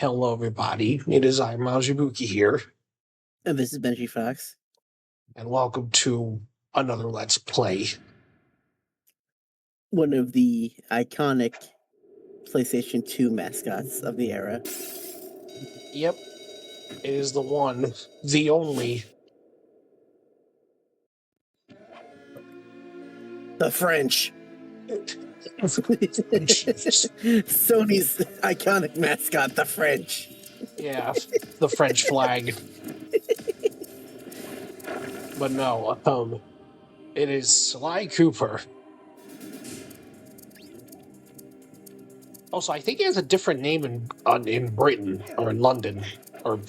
Hello, everybody. It is I, Majibuki here, And this is Benji Fox. and welcome to another Let's Play. One of the iconic PlayStation 2 mascots of the era. Yep, it is the one, the only. The French. Sony's iconic mascot, the French. Yeah, the French flag. But no, it is Sly Cooper. Also, I think he has a different name in Britain or in London, or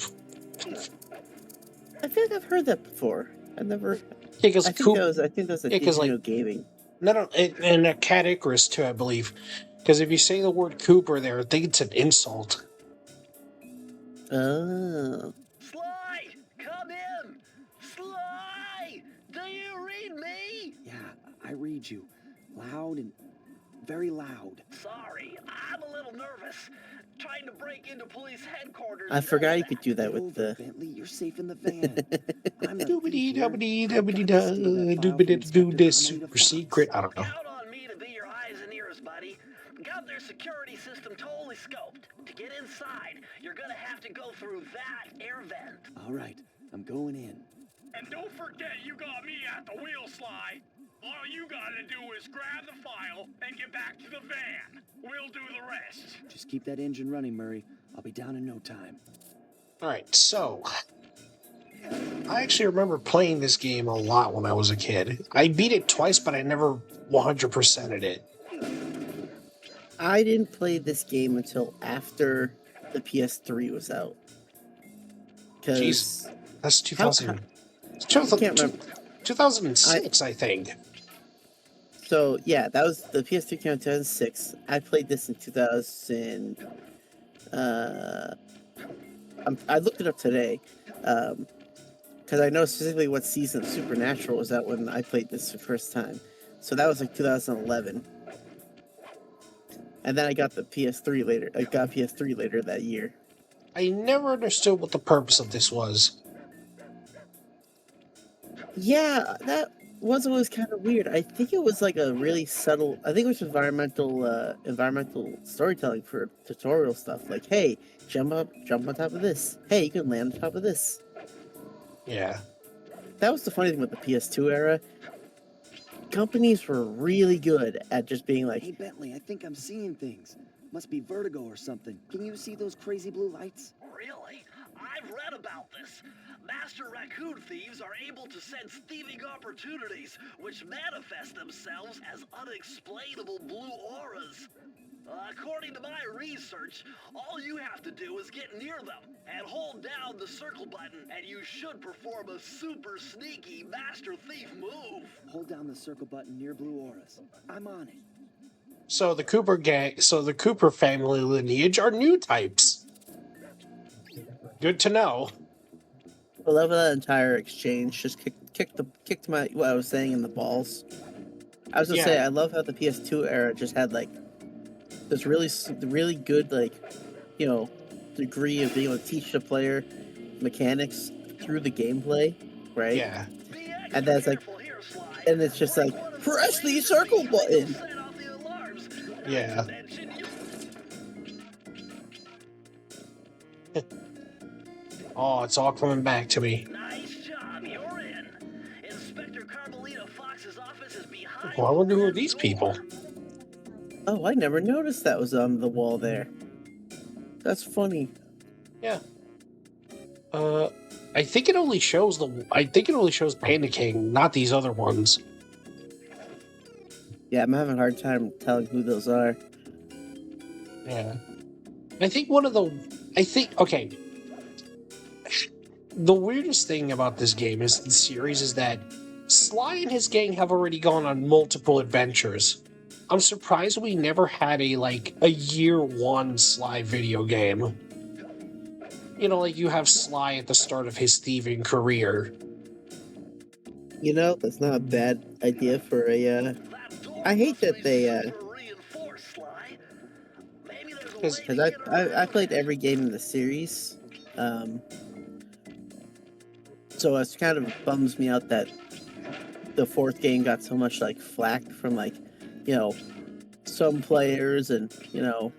I feel like I've heard that before. I've never. because I think that was a because Digital Gaming. no, and a Cat Icarus too, I believe. Because if you say the word Cooper there, I think it's an insult. Oh. Sly, come in! Sly, do you read me? Yeah, I read you. Loud and very loud. Sorry, I'm a little nervous. Trying to break into police headquarters. I forgot you could do that with Over, the... Bentley, you're safe in the van. I'm the Doobity thief here. doobity Got doobity to steal that file from doobity do Inspector this Carmelita super Fox. secret. I don't know. Count on me to be your eyes and ears, buddy. Got their security system totally scoped. To get inside, you're gonna have to go through that air vent. All right, I'm going in. And don't forget you got me at the wheel, Sly. All you gotta do is grab the file and get back to the van. We'll do the rest. Just keep that engine running, Murray. I'll be down in no time. Alright, so I actually remember playing this game a lot when I was a kid. I beat it twice, but I never 100%ed it. I didn't play this game until after the PS3 was out. Jeez, that's 2000. I can't remember. 2006, I think. So, yeah, that was the PS2 came out in 2006. I played this in 2000. I looked it up today because I know specifically what season of Supernatural was out when I played this the first time. So that was like 2011. And then I got the PS3 later. I got PS3 later that year. I never understood what the purpose of this was. Yeah, that was always kind of weird. I think it was like a really subtle. I think it was environmental storytelling for tutorial stuff. Like, hey, jump on top of this. Hey, you can land on top of this. Yeah. That was the funny thing with the PS2 era. Companies were really good at just being like, Hey, Bentley, I think I'm seeing things. Must be vertigo or something. Can you see those crazy blue lights? Really? I've read about this. Master raccoon thieves are able to sense thieving opportunities, which manifest themselves as unexplainable blue auras. According to my research, all you have to do is get near them and hold down the circle button, and you should perform a super sneaky master thief move. Hold down the circle button near blue auras. I'm on it. So the Cooper family lineage are new types. Good to know. I love that entire exchange. Just kicked what I was saying in the balls. I was gonna say I love how the PS2 era just had like this really good degree of being able to teach the player mechanics through the gameplay, right? Yeah. And that's like, and it's just like press the circle button. Yeah. Oh, it's all coming back to me. Nice job, you're in. Inspector Carmelita Fox's office is behind. Well, I wonder who are these people. Oh, I never noticed that was on the wall there. That's funny. Yeah. I think it only shows Panda King, not these other ones. Yeah, I'm having a hard time telling who those are. Yeah. Okay. The weirdest thing about this game is the series is that Sly and his gang have already gone on multiple adventures. I'm surprised we never had a year one Sly video game. You know, like you have Sly at the start of his thieving career. You know, that's not a bad idea for a, I hate that they, 'Cause- Because I played every game in the series. So it kind of bums me out that the fourth game got so much like flack from like, you know, some players and, you know,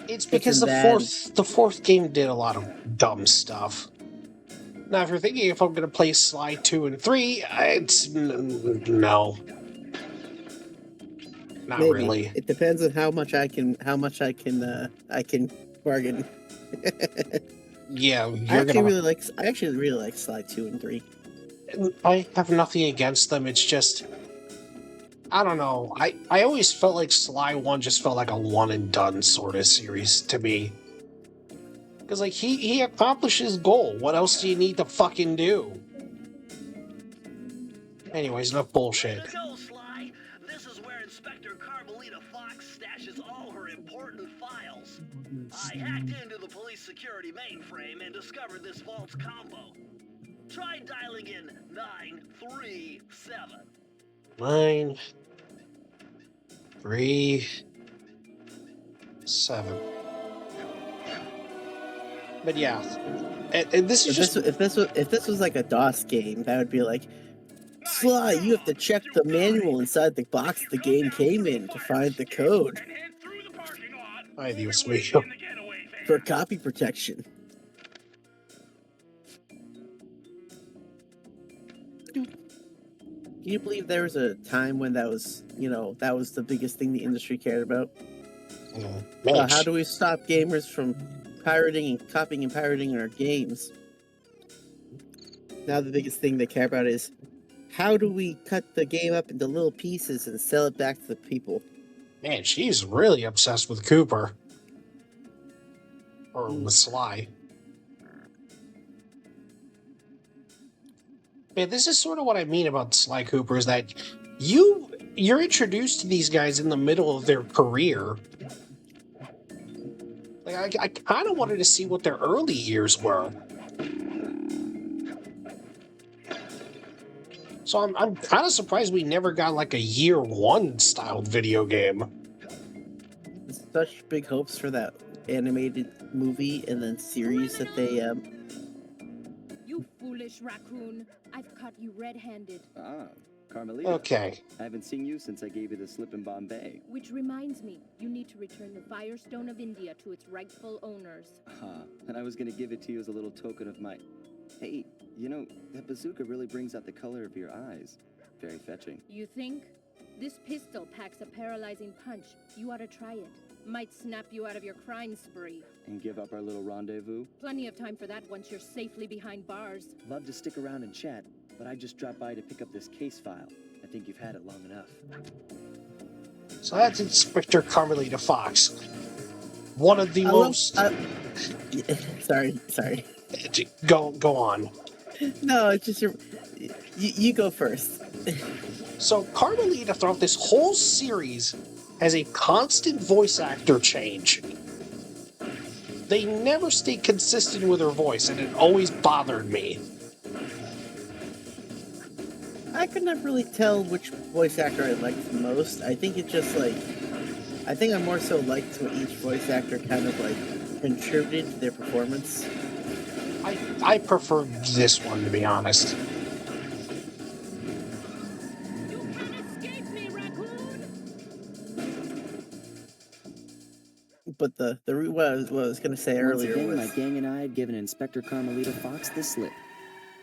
It's because and the fourth game did a lot of dumb stuff. Now, if you're thinking if I'm going to play Sly 2 and 3, it's no. Not maybe really. it depends on how much I can bargain. Yeah, I you're actually gonna. really like Slide 2 and 3. I have nothing against them. It's just, I don't know. I always felt like Sly 1 just felt like a one and done sort of series to me. Because, like, he accomplished his goal. What else do you need to fucking do? Anyways, enough bullshit. Way to go, Sly. This is where Inspector Carmelita Fox stashes all her important files. I hacked into the police security mainframe and discovered this vault's combo. Try dialing in 937. 9, 3, 7. But yeah, and this is just If this was like a DOS game, that would be like, Sly, you have to check the manual inside the box the game came in to find the code And head through the parking lot. Ay, Dios Wait mío. in the getaway van. for copy protection. Can you believe there was a time when that was the biggest thing the industry cared about? man, How do we stop gamers from pirating and copying and pirating our games? Now the biggest thing they care about is how do we cut the game up into little pieces and sell it back to the people? man, she's really obsessed with Cooper. Or with Sly. Man, this is sort of what I mean about Sly Cooper, is that you're introduced to these guys in the middle of their career. Like, I kind of wanted to see what their early years were. So I'm kind of surprised we never got like a year one styled video game. Such big hopes for that animated movie and then series that they You foolish raccoon. I've caught you red-handed. Ah, Carmelita. Okay. I haven't seen you since I gave you the slip in Bombay. Which reminds me, you need to return the Firestone of India to its rightful owners. And I was gonna give it to you as a little token of my... Hey, you know, that bazooka really brings out the color of your eyes. Very fetching. You think? This pistol packs a paralyzing punch. You ought to try it. Might snap you out of your crime spree. And give up our little rendezvous? Plenty of time for that once you're safely behind bars. Love to stick around and chat, but I just dropped by to pick up this case file. I think you've had it long enough. So that's Inspector Carmelita Fox. One of the most... sorry. Go on. No, it's just you go first. So Carmelita throughout this whole series has a constant voice actor change. They never stay consistent with her voice, and it always bothered me. I could never really tell which voice actor I liked the most. I think it's just like, I think I more so liked what each voice actor kind of like contributed to their performance. I prefer this one, to be honest. You can't escape me, raccoon! But what I was going to say Once earlier again, was my gang and I had given Inspector Carmelita Fox the slip.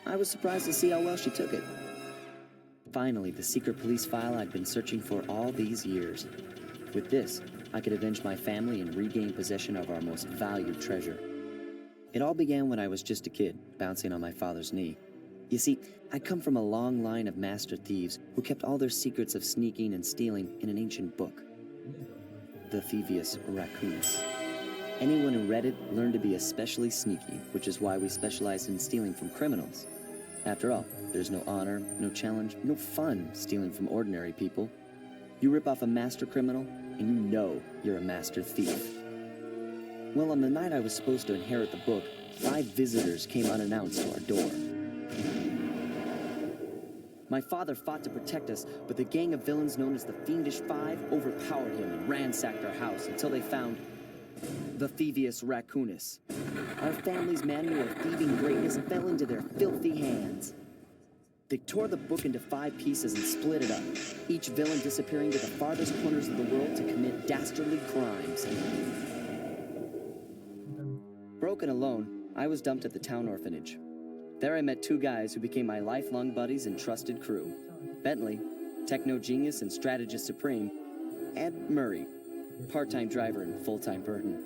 I was surprised to see how well she took it. Finally, the secret police file I'd been searching for all these years. With this, I could avenge my family and regain possession of our most valued treasure. It all began when I was just a kid, bouncing on my father's knee. You see, I come from a long line of master thieves who kept all their secrets of sneaking and stealing in an ancient book. The Thevius racoonus. Anyone who read it learned to be especially sneaky, which is why we specialize in stealing from criminals. After all, there's no honor, no challenge, no fun stealing from ordinary people. You rip off a master criminal, and you know you're a master thief. Well, on the night I was supposed to inherit the book, 5 visitors came unannounced to our door. My father fought to protect us, but the gang of villains known as the Fiendish 5 overpowered him and ransacked our house until they found The Thevius racoonus. Our family's manual of thieving greatness fell into their filthy hands. They tore the book into 5 pieces and split it up, each villain disappearing to the farthest corners of the world to commit dastardly crimes. Broken alone, I was dumped at the town orphanage. There I met 2 guys who became my lifelong buddies and trusted crew. Bentley, techno genius and strategist supreme, and Murray, part-time driver and full-time burden.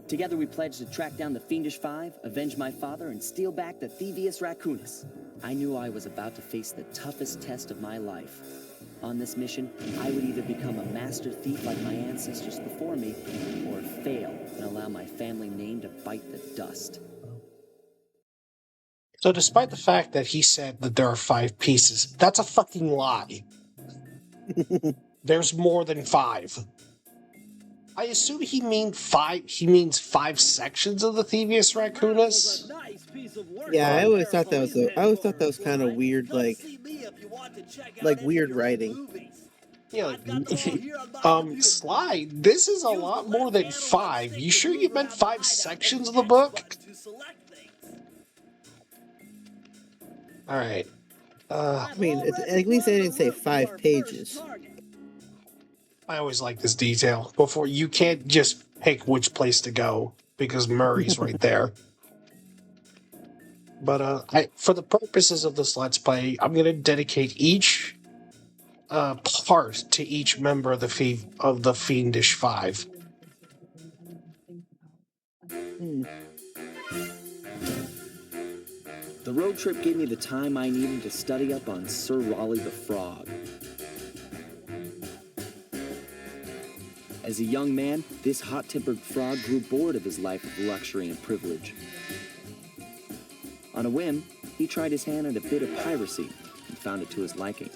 Together we pledged to track down the Fiendish 5, avenge my father, and steal back the Thevius racoonus. I knew I was about to face the toughest test of my life. On this mission, I would either become a master thief like my ancestors before me, or fail and allow my family name to bite the dust. So despite the fact that he said that there are 5 pieces, that's a fucking lie. There's more than 5. I assume he means 5 sections of the Thevius racoonus. Yeah, I always thought that was kind of weird, like weird writing. Yeah, Sly, this is a lot more than 5. You sure you meant 5 sections of the book? Alright. I mean, at least they didn't say 5 pages. I always like this detail. Before, you can't just pick which place to go, because Murray's right there. But for the purposes of this Let's Play, I'm going to dedicate each part to each member of the Fiendish 5. The road trip gave me the time I needed to study up on Sir Raleigh the Frog. As a young man, this hot-tempered frog grew bored of his life of luxury and privilege. On a whim, he tried his hand at a bit of piracy and found it to his liking.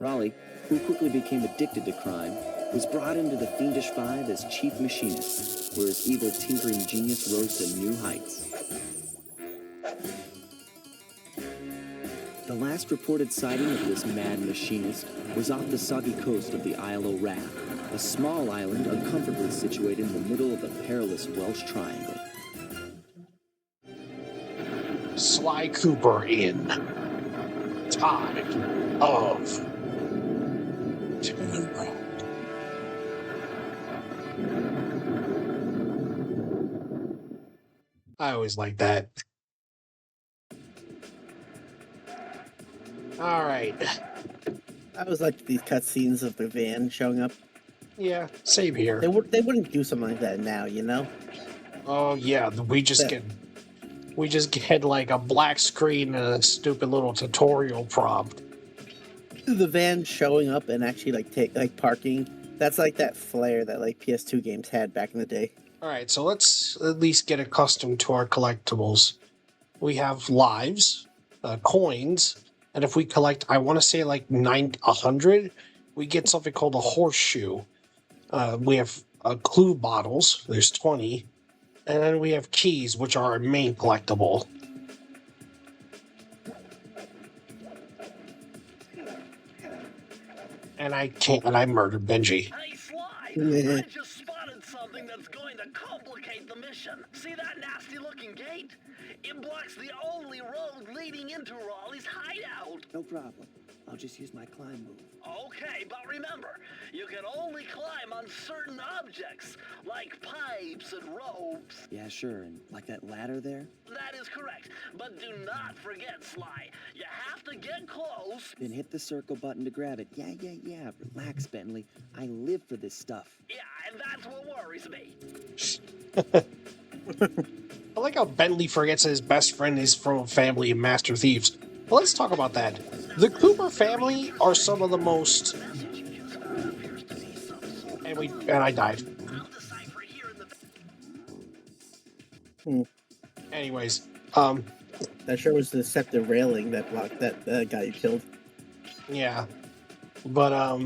Raleigh, who quickly became addicted to crime, was brought into the Fiendish 5 as chief machinist, where his evil tinkering genius rose to new heights. The last reported sighting of this mad machinist was off the soggy coast of the Isle o' Wrath, a small island uncomfortably situated in the middle of the perilous Welsh Triangle. Sly Cooper in Time of Terror. I always like that. Alright. I always liked these cutscenes of the van showing up. Yeah, same here. They wouldn't do something like that now, you know? Oh yeah, we just get like a black screen and a stupid little tutorial prompt. The van showing up and actually parking. That's like that flair that like PS2 games had back in the day. Alright, so let's at least get accustomed to our collectibles. We have lives, coins, and if we collect, I want to say like 100, we get something called a horseshoe. We have clue bottles, there's 20, and then we have keys, which are our main collectible. And I murdered Benji. Hey, Sly, I just spotted something that's going to complicate the mission. See that nasty-looking gate? It blocks the only road leading into Raleigh's hideout. No problem. I'll just use my climb move. Okay, but remember, you can only climb on certain objects, like pipes and ropes. Yeah, sure, and like that ladder there? That is correct, but do not forget, Sly. You have to get close. Then hit the circle button to grab it. Yeah. Relax, Bentley. I live for this stuff. Yeah, and that's what worries me. I like how Bentley forgets that his best friend is from a family of master thieves. Well, let's talk about that. The Cooper family are some of the most... And I died. Anyways, that sure was the deceptive railing that blocked that guy you killed. Yeah. But,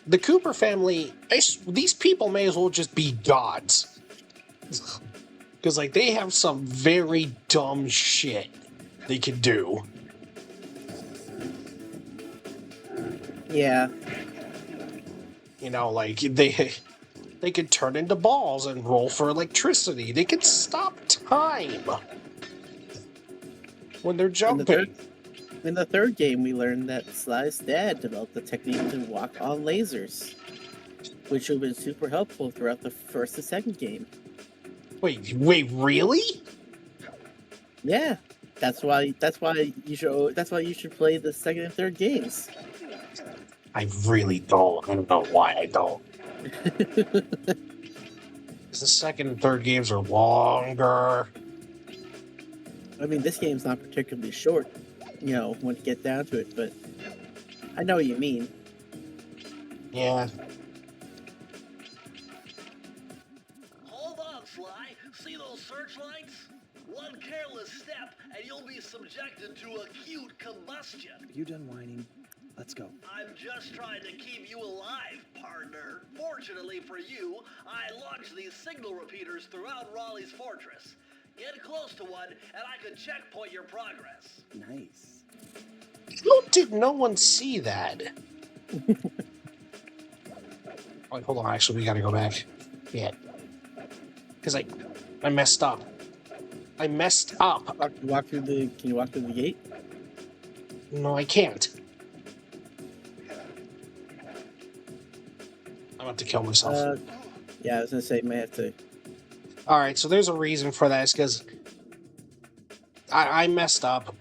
the Cooper family, these people may as well just be gods. Because, like, they have some very dumb shit they can do. Yeah. You know, like, They could turn into balls and roll for electricity. They could stop time when they're jumping. In the third game, we learned that Sly's dad developed the technique to walk on lasers, which would have been super helpful throughout the first and second game. Wait, really? Yeah, that's why you should play the second and third games. I really don't. I don't know why I don't. The second and third games are longer. I mean, this game's not particularly short, when you get down to it, but I know what you mean. Yeah. Hold on, Sly. See those searchlights? One careless step, and you'll be subjected to acute combustion. You done whining? Let's go. I'm just trying to keep you alive, partner. Fortunately for you, I launched these signal repeaters throughout Raleigh's fortress. Get close to one, and I can checkpoint your progress. Nice. How did no one see that? Wait, hold on. Actually, we gotta go back. Yeah. Because I messed up. I messed up. Can you walk through the gate? No, I can't. I'm about to kill myself. Yeah, I was gonna say, may have to. All right, so there's a reason for that. It's because I messed up.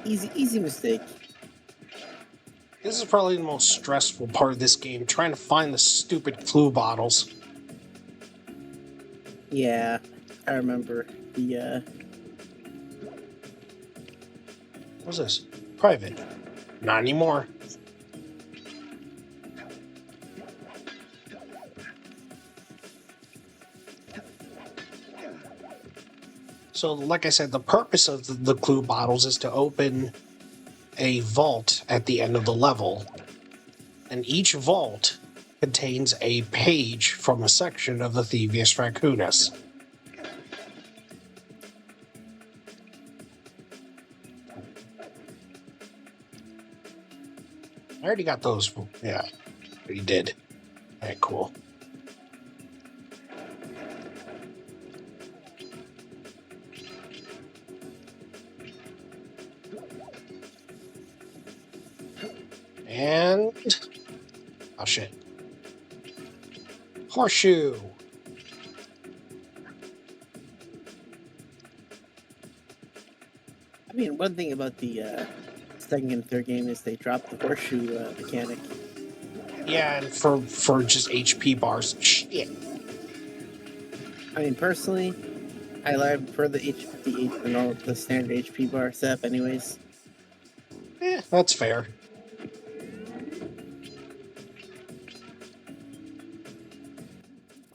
Easy mistake. This is probably the most stressful part of this game, trying to find the stupid clue bottles. Yeah, I remember the. What's this? Private. Not anymore. So, like I said, the purpose of the clue bottles is to open a vault at the end of the level. And each vault contains a page from a section of the Thevius racoonus. I already got those. Yeah, already did. Alright, cool. And... oh, shit. Horseshoe! I mean, one thing about the second and third game is they dropped the horseshoe mechanic. Yeah, and for just HP bars. Shit. I mean, personally, I prefer the standard HP bar setup, anyways. Yeah, that's fair.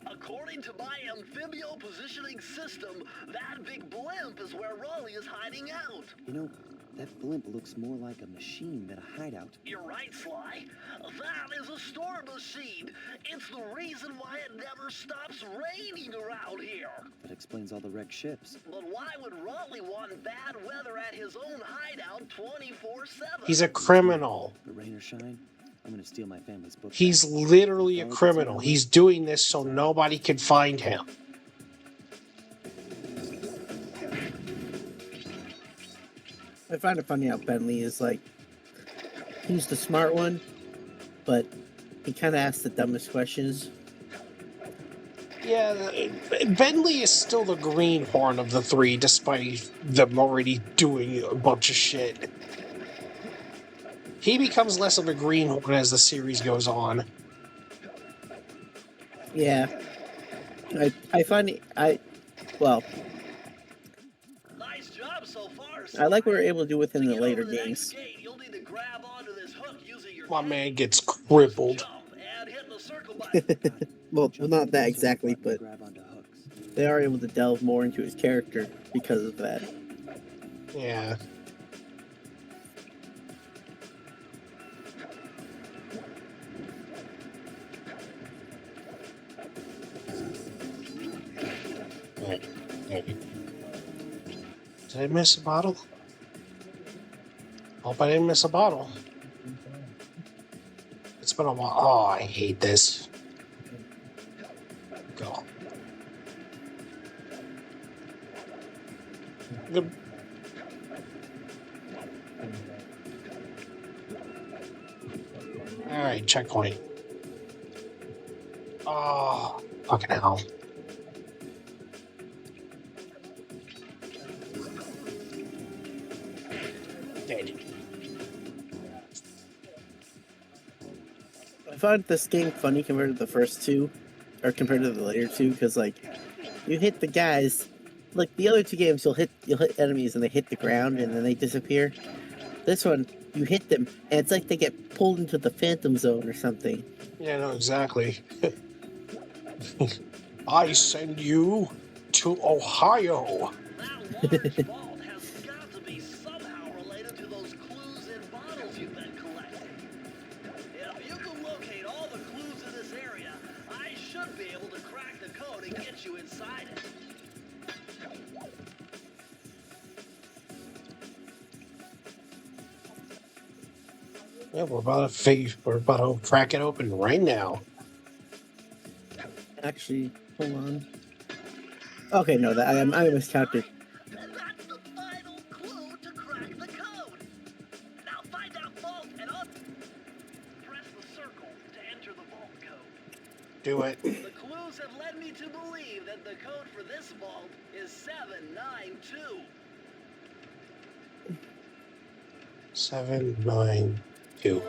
According to my amphibio positioning system, that big blimp is where Raleigh is hiding out. You know, that blimp looks more like a machine than a hideout. You're right, Sly. That is a storm machine. It's the reason why it never stops raining around here. That explains all the wrecked ships. But why would Raleigh want bad weather at his own hideout 24/7? He's a criminal. But rain or shine, I'm gonna steal my family's book. He's literally a criminal. He's doing this so nobody can find him. I find it funny how Bentley is like, he's the smart one, but he kind of asks the dumbest questions. Yeah, Bentley is still the greenhorn of the three, despite them already doing a bunch of shit. He becomes less of a greenhorn as the series goes on. Yeah. I find it, well, Nice job so far, I like what we're able to do within To the get later over the next games. gate, you'll need to grab onto this hook using your My feet. man gets crippled. Jump and hit the circle button. Well, Jump not on that the exactly, circle button but to grab onto hooks. they are able to delve more into his character because of that. Yeah. Did I miss a bottle? Hope I didn't miss a bottle. It's been a while. Oh, I hate this. Good. All right, checkpoint. Oh, fucking hell. Dead. I find this game funny compared to the first two, or compared to the later two, because like you hit the guys, like the other two games, you'll hit enemies and they hit the ground and then they disappear. This one, you hit them and it's like they get pulled into the Phantom Zone or something. Yeah, no, exactly. I send you to Ohio. That large vault has got to be somehow related to those clues in bottles you've been collecting. If you can locate all the clues in this area, I should be able to crack the code and get you inside it. Yeah, we're about to crack it open right now. Actually, hold on. Okay, no, that I miscounted. That's the final clue to crack the code. Now find that vault and press the circle to enter the vault code. Do it. The clues have led me to believe that the code for this vault is 792. 792.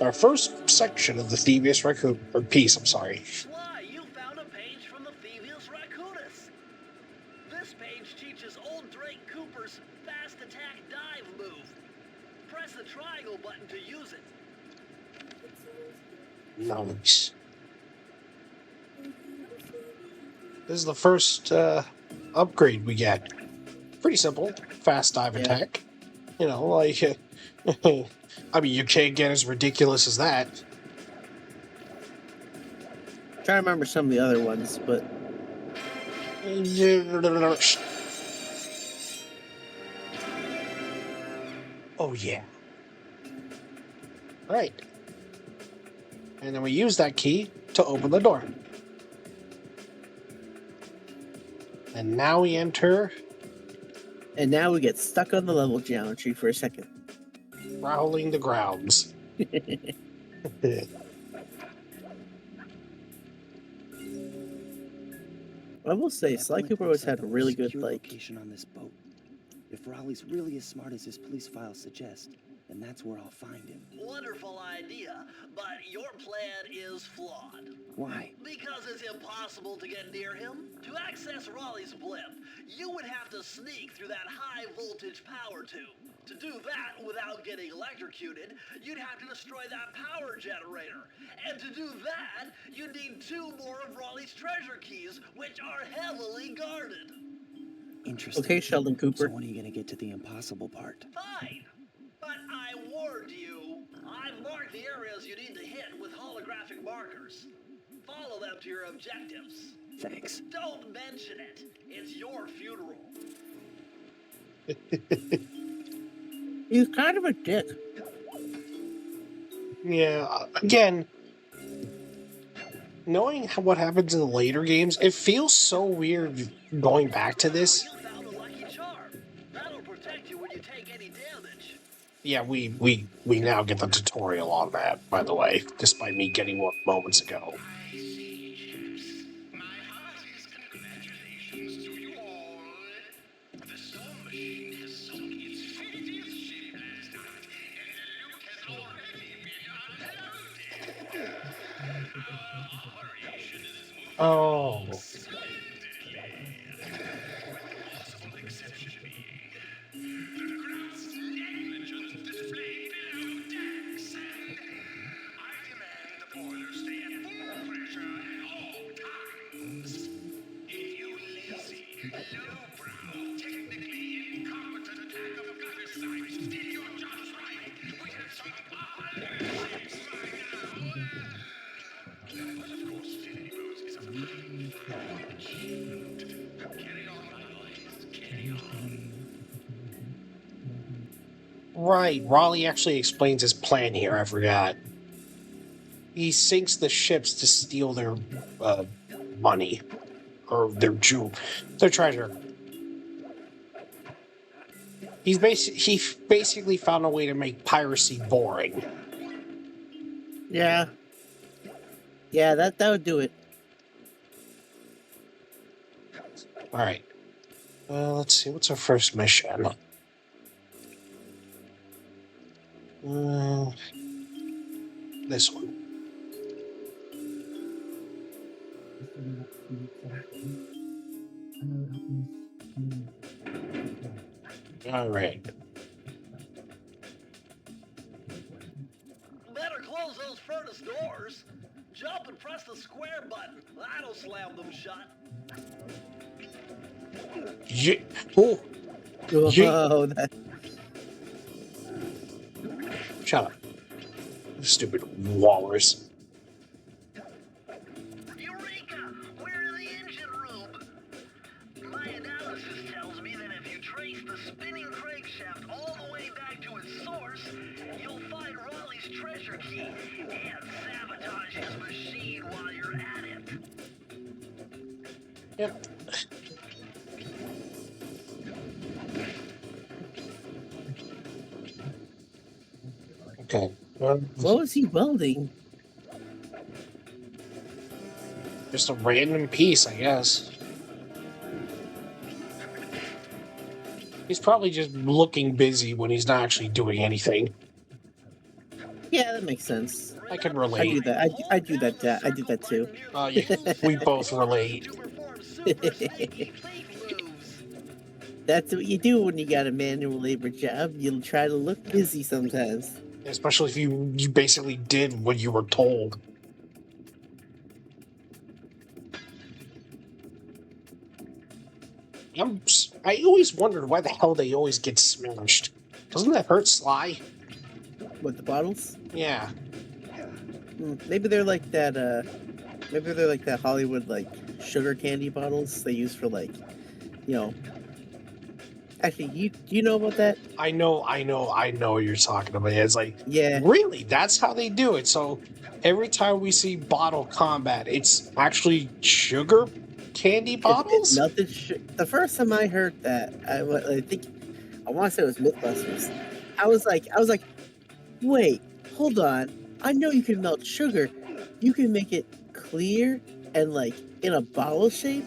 Our first section of the Thevius Raccoon, or piece, I'm sorry. Why, you found a page from the thevius racoonus. This page teaches old Drake Cooper's fast attack dive move. Press the triangle button to use it. Nice. This is the first upgrade we get. Pretty simple. Fast dive attack. You know, like... I mean, you can't get as ridiculous as that. I'm trying to remember some of the other ones, but oh yeah. Right. And then we use that key to open the door. And now we enter and now we get stuck on the level geometry for a second. Prowling the grounds. I will say, That Sly blimp Cooper looks always had like a the really most good, secure like, location on this boat. If Raleigh's really as smart as his police files suggest, then that's where I'll find him. Wonderful idea, but your plan is flawed. Why? Because it's impossible to get near him. To access Raleigh's blimp, you would have to sneak through that high voltage power tube. To do that without getting electrocuted, you'd have to destroy that power generator. And to do that, you'd need 2 more of Raleigh's treasure keys, which are heavily guarded. Interesting. Okay, Sheldon Cooper. So when are you gonna get to the impossible part? Fine. But I warned you. I've marked the areas you need to hit with holographic markers. Follow them to your objectives. Thanks. Don't mention it. It's your funeral. He's kind of a dick. Yeah, again, knowing what happens in the later games, it feels so weird going back to this. You found a lucky charm. That'll protect you when you take any damage. Yeah, we now get the tutorial on that, by the way, despite me getting one moments ago. I see, chaps. My heartiest congratulations to you all. The storm machine has sunk its 50th ship last night, and the Luke has already been unloaded. Our operation is moving Oh, splendidly, with possible exception being the gross negligence displayed below decks, and I demand the boilers stay at full pressure at all times. If you lazy, lowbrow, technically incompetent attack of gutter did your jobs right, we have some ships by now. But of course, Steady Boats is a fine Carry on, my boys, carry on. right. Raleigh actually explains his plan here, I forgot. He sinks the ships to steal their money. or their their treasure. He basically found a way to make piracy boring. Yeah. Yeah, that would do it. All right. Let's see. What's our first mission? This one. All right. Better close those furnace doors. Jump and press the square button. That'll slam them shut. Yeah. Oh, Whoa, that, shut up. Stupid walrus. Eureka! We're in the engine room. My analysis tells me that if you trace the spinning crankshaft all the way back to its source, you'll find Raleigh's treasure key and sabotage his machine while you're at it. Yep. Okay. what was he welding? Just a random piece, I guess. He's probably just looking busy when he's not actually doing anything. Yeah, that makes sense. I can I do relate. that. I do that. I do that too. Yeah, we both relate. To perform super sneaky thief moves. That's what you do when you got a manual labor job. You'll try to look busy sometimes. Especially if you basically did what you were told. I always wondered why the hell they always get smashed. Doesn't that hurt Sly? What, the bottles? Yeah. Maybe they're like that. Maybe they're like that Hollywood like sugar candy bottles they use for like, you know. Actually, do you know about that? I know what you're talking about. It's like, Yeah. really? That's how they do it. So every time we see bottle combat, it's actually sugar candy bottles? The first time I heard that, I think I want to say it was Mythbusters. I was like, wait, hold on. I know you can melt sugar. You can make it clear and like in a bottle shape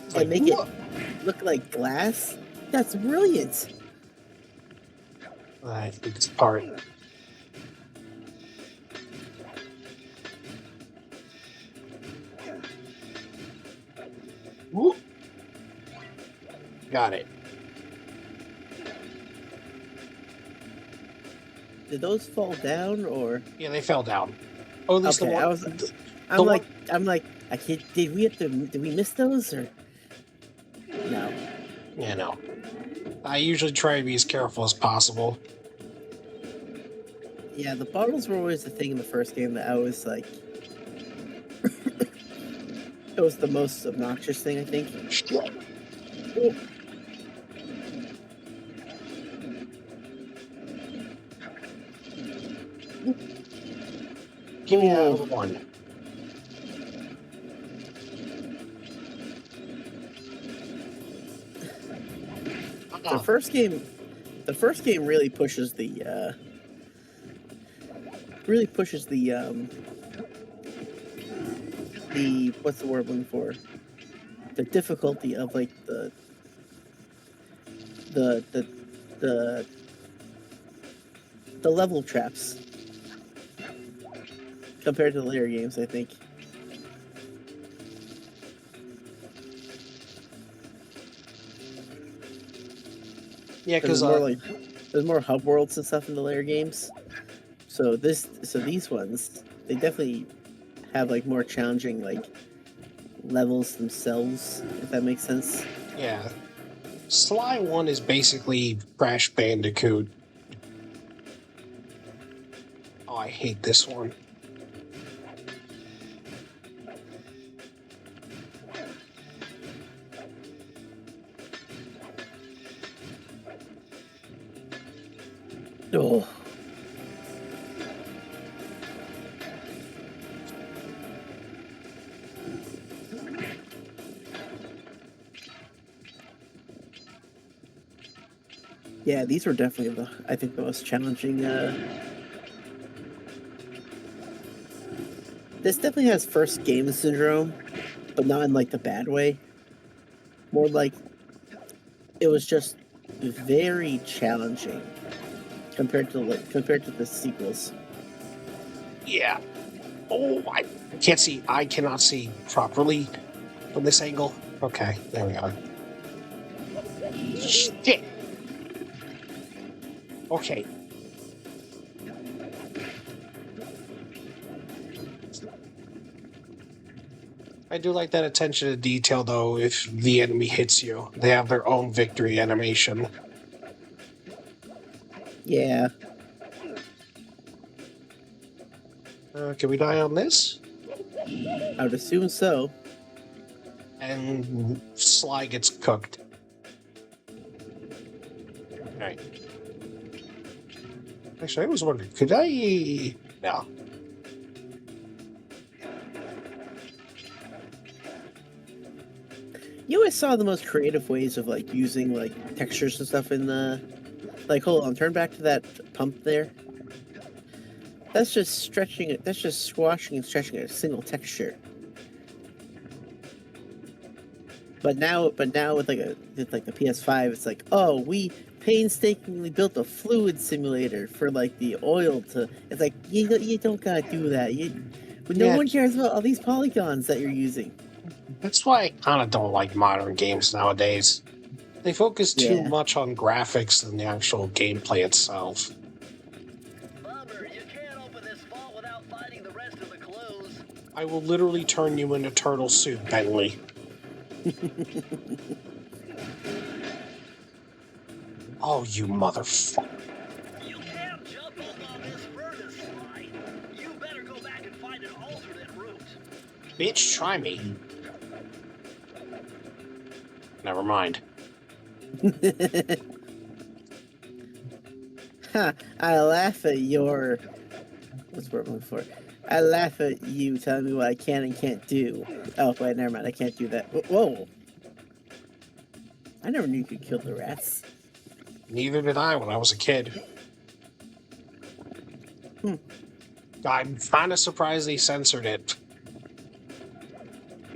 and Like, make what? it look like glass. That's brilliant. I think it's part. Whoop. Got it. Did those fall down or? Yeah, they fell down. Oh, at least Okay, the one. I'm like, I can't. Did we miss those or? No. Yeah, no. I usually try to be as careful as possible. Yeah, the bottles were always the thing in the first game that I was like. It was the most obnoxious thing, I think. Oh. Give me that other one. The first game really pushes the what's the word I'm looking for? The difficulty of like the level traps compared to the later games, I think. Yeah, because there's more hub worlds and stuff in the later games. So these ones, they definitely have like more challenging like levels themselves, if that makes sense. yeah, Sly 1 is basically Crash Bandicoot. Oh, I hate this one. Oh. Yeah, these were definitely I think the most challenging. This definitely has first game syndrome, but not in like the bad way. More like it was just very challenging compared to the sequels. Yeah. Oh, I can't see. I cannot see properly from this angle. Okay, there we are. Shit. Okay. I do like that attention to detail, though. If the enemy hits you, they have their own victory animation. Yeah. Can we die on this? I would assume so. And Sly gets cooked. Alright. Actually, I was wondering, could I... No. You always saw the most creative ways of like using like textures and stuff in the like. Hold on, turn back to that pump there. That's just stretching it. That's just squashing and stretching a single texture. But now with the PS5, it's like, oh, we painstakingly built a fluid simulator for like the oil to. It's like you don't gotta do that. No one cares about all these polygons that you're using. That's why I kind of don't like modern games nowadays. They focus too much on graphics than the actual gameplay itself. Bummer, you can't open this vault without finding the rest of the clues. I will literally turn you into turtle soup, Bentley. Oh, you motherfucker. You can't jump up on this furnace, Sly. You better go back and find an alternate route. Bitch, try me. Never mind. Ha! I laugh at your. What's the word I'm looking for? I laugh at you telling me what I can and can't do. Oh, wait, never mind. I can't do that. Whoa! I never knew you could kill the rats. Neither did I when I was a kid. I'm kind of surprised they censored it.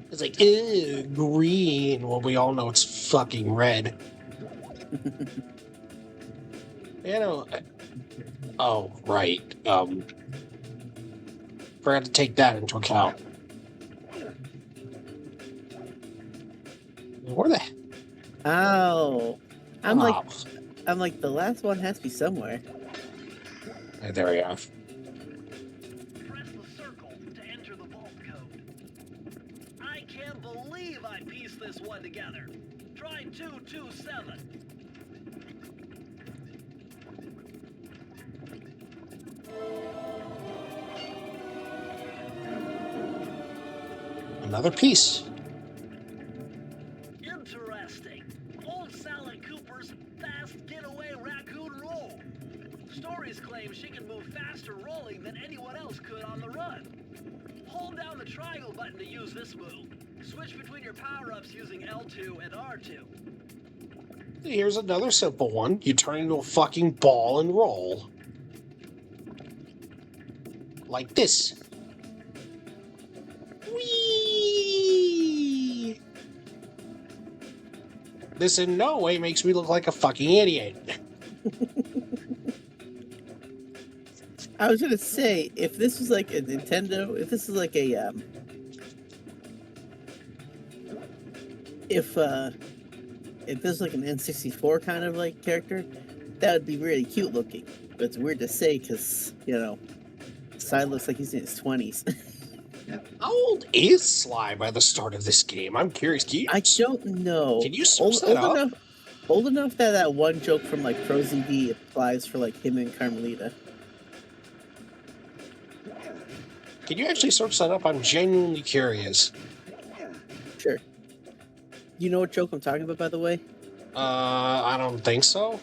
It's like, ew, green. Well, we all know it's fucking red. You know. Oh, right. Forgot to take that into account. Where the? Ow! I'm like the last one has to be somewhere. Right, there we are. Press the circle to enter the vault code. I can't believe I pieced this one together. Try 227. Another piece. Interesting. Old Sally Cooper's fast getaway raccoon roll. Stories claim she can move faster rolling than anyone else could on the run. Hold down the triangle button to use this move. Switch between your power-ups using L2 and R2. Here's another simple one. You turn into a fucking ball and roll. Like this. Whee! This in no way makes me look like a fucking idiot. I was gonna say, if this was like a Nintendo, if this is like a if this is like an N64 kind of like character, that would be really cute looking. But it's weird to say because, you know, Sly looks like he's in his 20s. How old is Sly by the start of this game? I'm curious. I don't know. Can you search that up? Old enough that that one joke from like Pro ZD applies for like him and Carmelita. Can you actually search that up? I'm genuinely curious. Sure. You know what joke I'm talking about, by the way? I don't think so.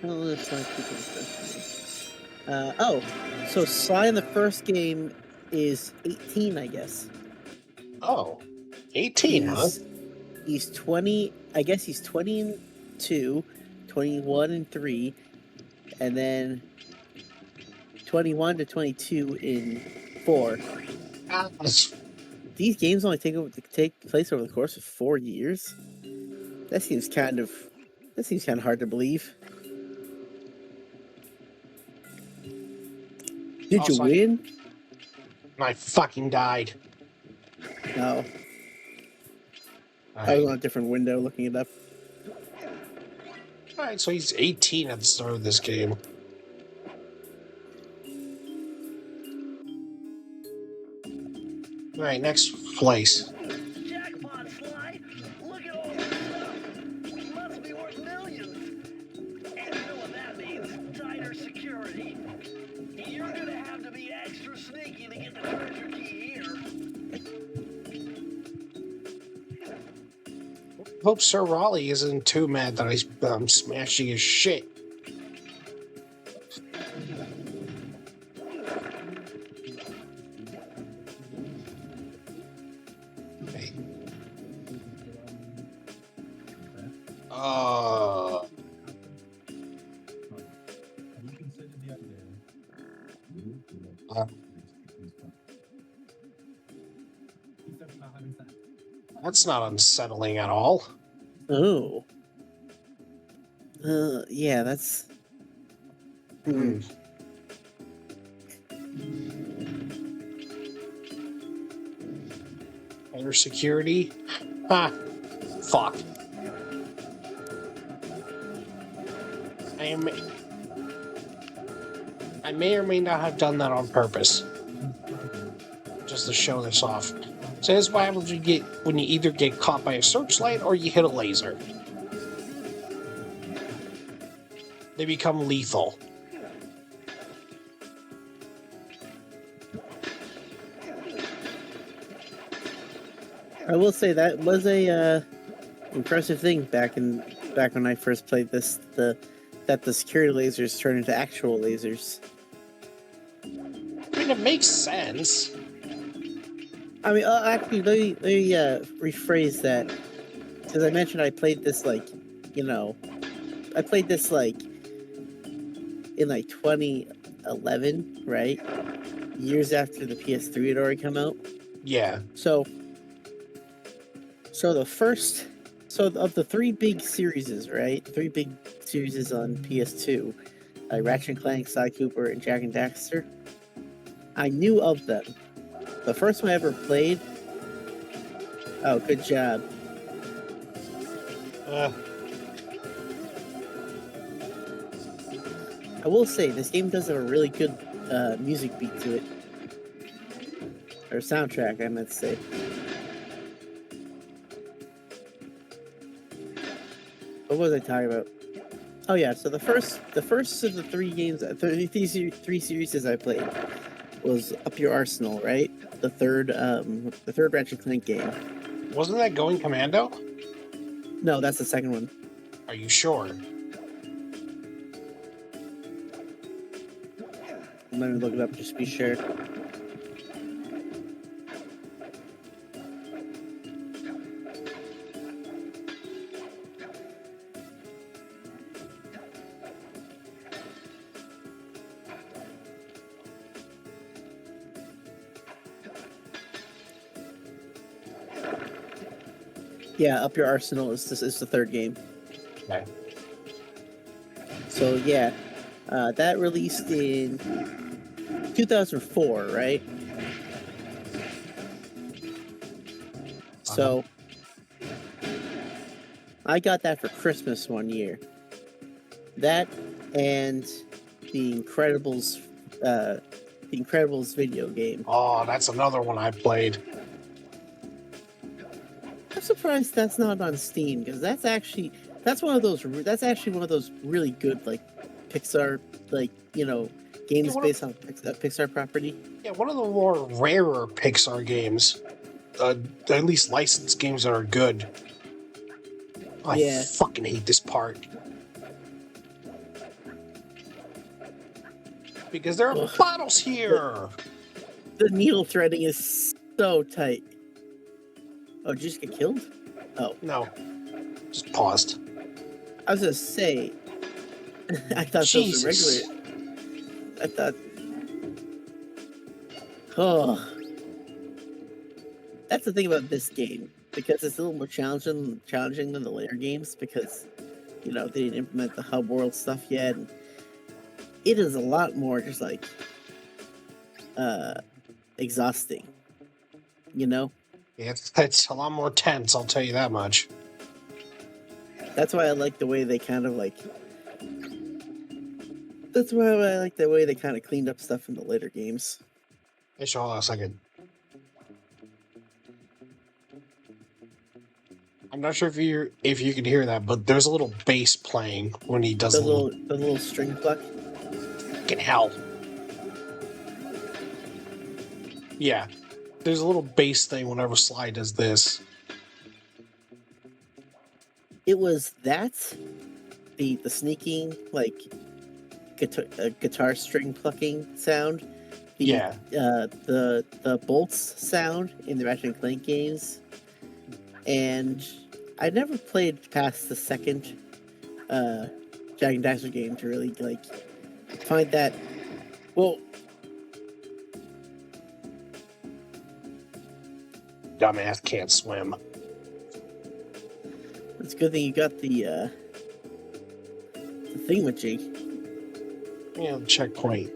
Oh, it's like oh, so Sly in the first game is 18, I guess. Oh, 18, huh? He's 20. I guess he's 20 and 2, 21 and 3, and then 21 to 22 in 4. These games only take place over the course of 4 years. That seems kind of hard to believe. Did Also, you win? I fucking died. No, I Alright. was on a different window looking it up. Alright, so he's 18 at the start of this game. Alright, next place. Jackpot, Sly! Look at all this stuff! Must be worth millions! And you know what that means? Tighter security. You're gonna have to be extra sneaky to get the treasure key here. Hope Sir Raleigh isn't too mad that I'm smashing his shit. Okay. That's not unsettling at all. Oh. Yeah, that's. Better security? Ah, fuck. I may or may not have done that on purpose. Just to show this off. So this is what happens when you either get caught by a searchlight or you hit a laser. They become lethal. I will say that was a impressive thing back when I first played this. That the security lasers turn into actual lasers. I mean, it makes sense. I mean, actually, let me rephrase that, because I mentioned I played this I played this in 2011, right? Years after the PS3 had already come out. Yeah. So of the three big series, right? Three big series on PS2, Ratchet & Clank, Sly Cooper, and Jak and Daxter. I knew of them. The first one I ever played. Oh, good job. I will say this game does have a really good music beat to it, or soundtrack, I meant to say. What was I talking about? Oh yeah, so the first of the three games, three series I played was Up Your Arsenal, right? The third Ratchet & Clank game. Wasn't that Going Commando? No, that's the second one. Are you sure? Let me look it up just to be sure. Yeah, Up Your Arsenal is the third game. Okay. So yeah, that released in 2004, right? So I got that for Christmas one year. That and the Incredibles video game. Oh, that's another one I played. I'm surprised that's not on Steam, because that's one of those really good Pixar games based on Pixar property. Yeah, one of the more rarer Pixar games. At least licensed games that are good. I fucking hate this part. Because there are bottles here! The needle threading is so tight. Oh, did you just get killed? Oh, No, just paused. I was gonna say. I thought those were regular. Jesus. I thought. Oh, that's the thing about this game because it's a little more challenging than the later games because they didn't implement the hub world stuff yet. And it is a lot more just like exhausting. Yeah, it's a lot more tense, I'll tell you that much. That's why I like the way they kind of like. That's why I like the way they kind of cleaned up stuff in the later games. Hey, hold on a second. I'm not sure if you can hear that, but there's a little bass playing when he does The little string pluck. fucking hell. Yeah, there's a little bass thing whenever Sly does this. It was that the sneaking like guitar string plucking sound. The bolts sound in the Ratchet and Clank games, and I never played past the second Jak and Daxter game to really like find that. Well, Dumbass can't swim. it's a good thing you got the thingamajig. Yeah, the checkpoint.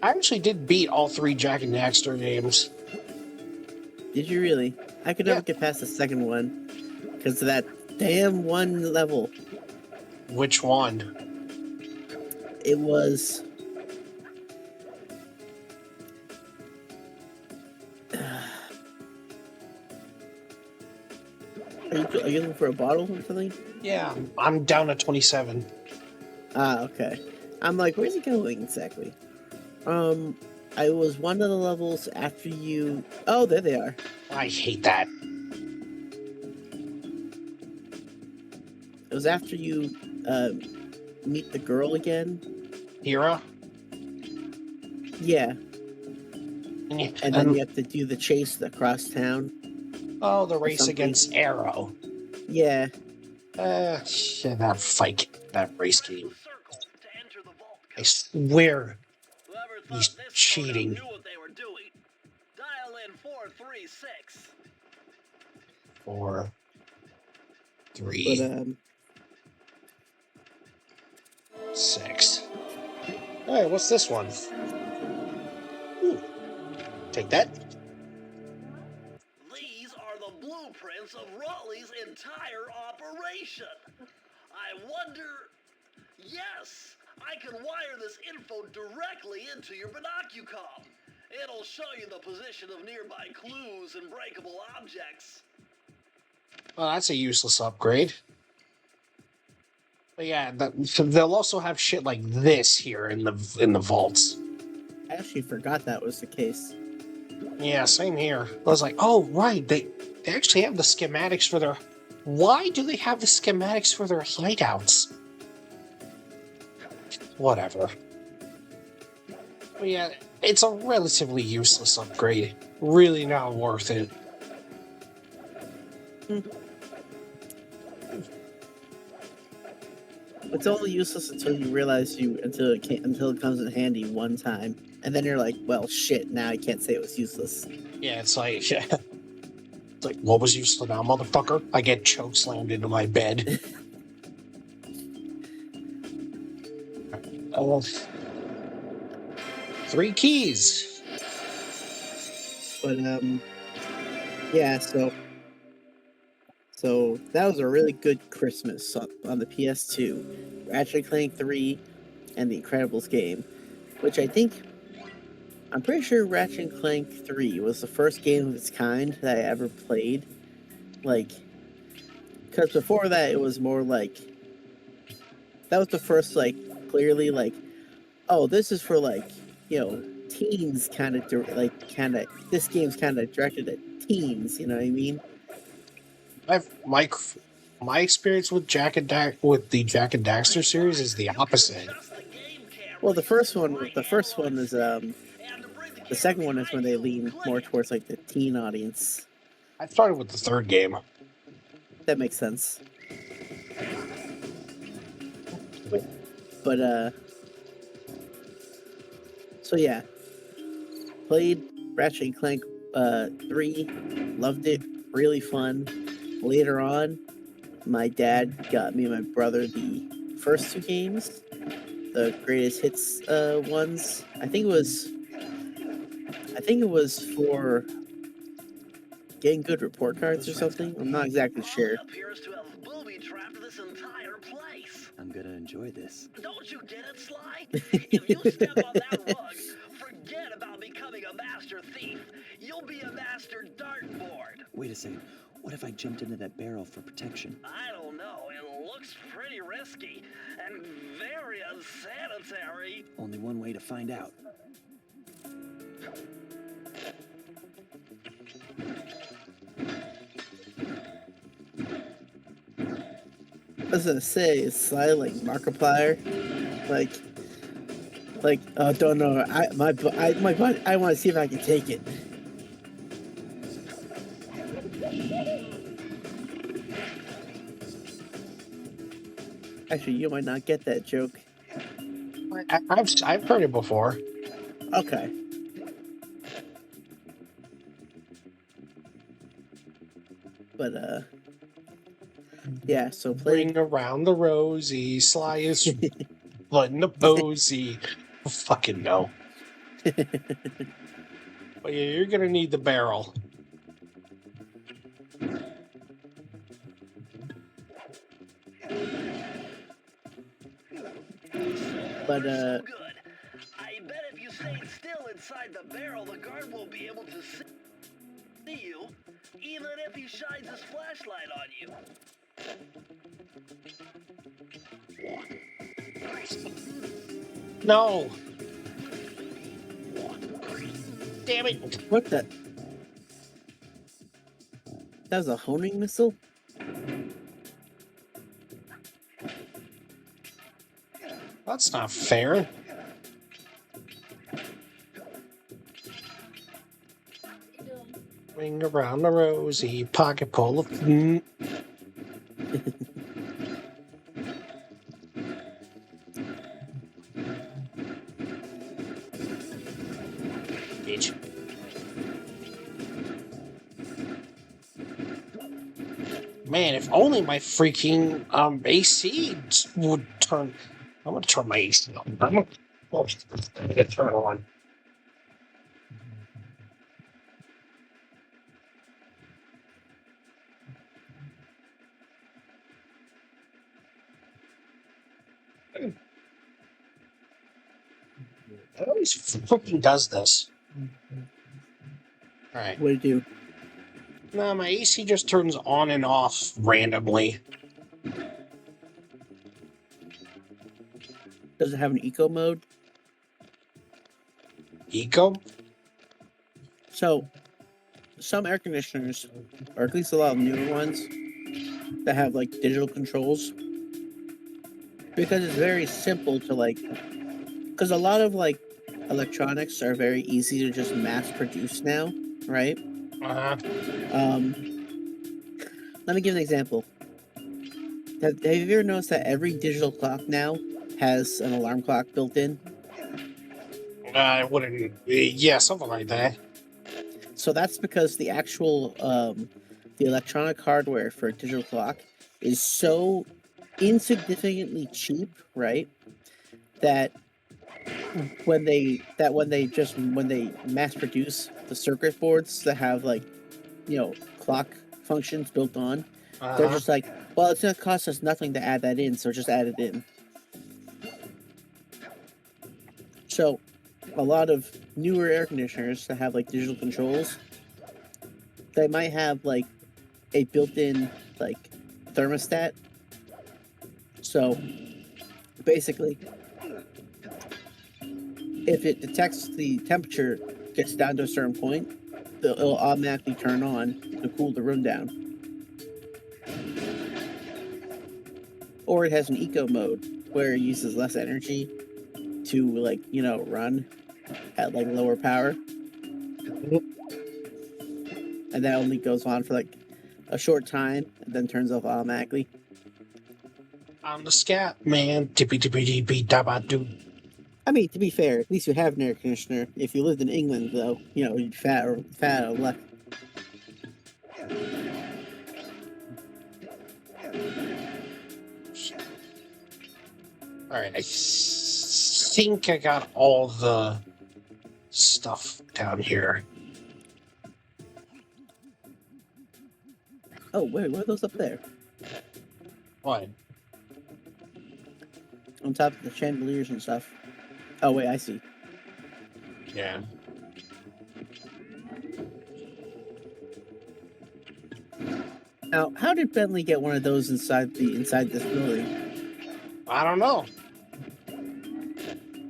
I actually did beat all 3 Jak and Daxter games. Did you really? I could never get past the second one because of that damn one level. Which one? It was. Are you looking for a bottle or something? Yeah, I'm down at 27. Ah, okay. I'm like, where's it going exactly? I was one of the levels after you. Oh, there they are. I hate that. It was after you meet the girl again. Hera? Yeah, And then you have to do the chase across town. oh, the race something. against Arrow. Yeah, Shit, that race game. Circle to enter the vault I code. swear Whoever thought he's this photo cheating. knew what they were doing. Dial in 436. 4, but 3, 6. Hey, what's this one? Ooh. Take that. These are the blueprints of Raleigh's entire operation. I wonder. Yes, I can wire this info directly into your binocucom. It'll show you the position of nearby clues and breakable objects. Well, that's a useless upgrade. But yeah, they'll also have shit like this here in the vaults. I actually forgot that was the case. Yeah, same here. I was like, oh right, they actually have the schematics for their. Why do they have the schematics for their hideouts? Whatever. But yeah, it's a relatively useless upgrade. Really not worth it. It's only useless until you realize until it comes in handy one time, and then you're like, well, shit. Now I can't say it was useless. Yeah, it's like, it's like, what was useless now, motherfucker? I get choke slammed into my bed. Oh, 3 keys. But yeah. So that was a really good Christmas on the PS2, Ratchet and Clank 3, and the Incredibles game, which I'm pretty sure Ratchet and Clank 3 was the first game of its kind that I ever played. Like, because before that it was more like, that was the first like clearly like, oh, this is for like, teens kind of this game's kind of directed at teens, you know what I mean? My experience with with the Jak and Daxter series is the opposite. Well, the first one is the second one is when they lean more towards like the teen audience. I started with the 3rd game. that makes sense. But so yeah, played Ratchet and Clank 3, loved it, really fun. Later on, my dad got me and my brother the first two games, the greatest hits ones. I think it was for getting good report cards or something. I'm not exactly sure. Molly appears to have booby-trapped this entire place. I'm gonna enjoy this. Don't you get it, Sly? If you step on that rug, forget about becoming a master thief. You'll be a master dartboard. Wait a second. What if I jumped into that barrel for protection? I don't know. It looks pretty risky and very unsanitary. Only one way to find out. I was gonna say, is Sly like Markiplier? Like, oh, don't know. I want to see if I can take it. Actually, you might not get that joke. I've heard it before. Okay. But yeah. So playing. Ring around the rosy, Sly is flooding the posy. Fucking no. But yeah, you're gonna need the barrel. But So good. I bet if you stayed still inside the barrel, the guard won't be able to see you, even if he shines his flashlight on you. No. Damn it. what the? That was a homing missile. That's not fair. Ring around the rosy, pocket full of. Bitch. Man, if only my freaking AC would turn. I'm gonna turn my AC on. I'm gonna turn it on. It always freaking does this. Alright. What do you do? No, my AC just turns on and off randomly. Does it have an eco mode? Eco? So, some air conditioners, or at least a lot of newer ones, that have like digital controls, because it's very simple to like, because a lot of like electronics are very easy to just mass produce now, right? Uh-huh. Let me give an example. Have you ever noticed that every digital clock now has an alarm clock built in? I wouldn't. Yeah, something like that. So that's because the actual the electronic hardware for a digital clock is so insignificantly cheap, right? That when they mass produce the circuit boards that have like, clock functions built on, they're Uh-huh. just like, well, it's gonna cost us nothing to add that in, so just add it in. So a lot of newer air conditioners that have like digital controls, they might have like a built-in like thermostat. So basically, if it detects the temperature gets down to a certain point, it'll automatically turn on to cool the room down. Or it has an eco mode where it uses less energy to like, run at like lower power. And that only goes on for like a short time and then turns off automatically. I'm the scat man. Tippy tippy tippy dabba doo. I mean, to be fair, at least you have an air conditioner. If you lived in England, though, you know, you'd fat out of luck. All right, I think I got all the stuff down here. Oh, wait, what are those up there? What? On top of the chandeliers and stuff. Oh, wait, I see. Yeah. Now, how did Bentley get one of those inside this building? I don't know.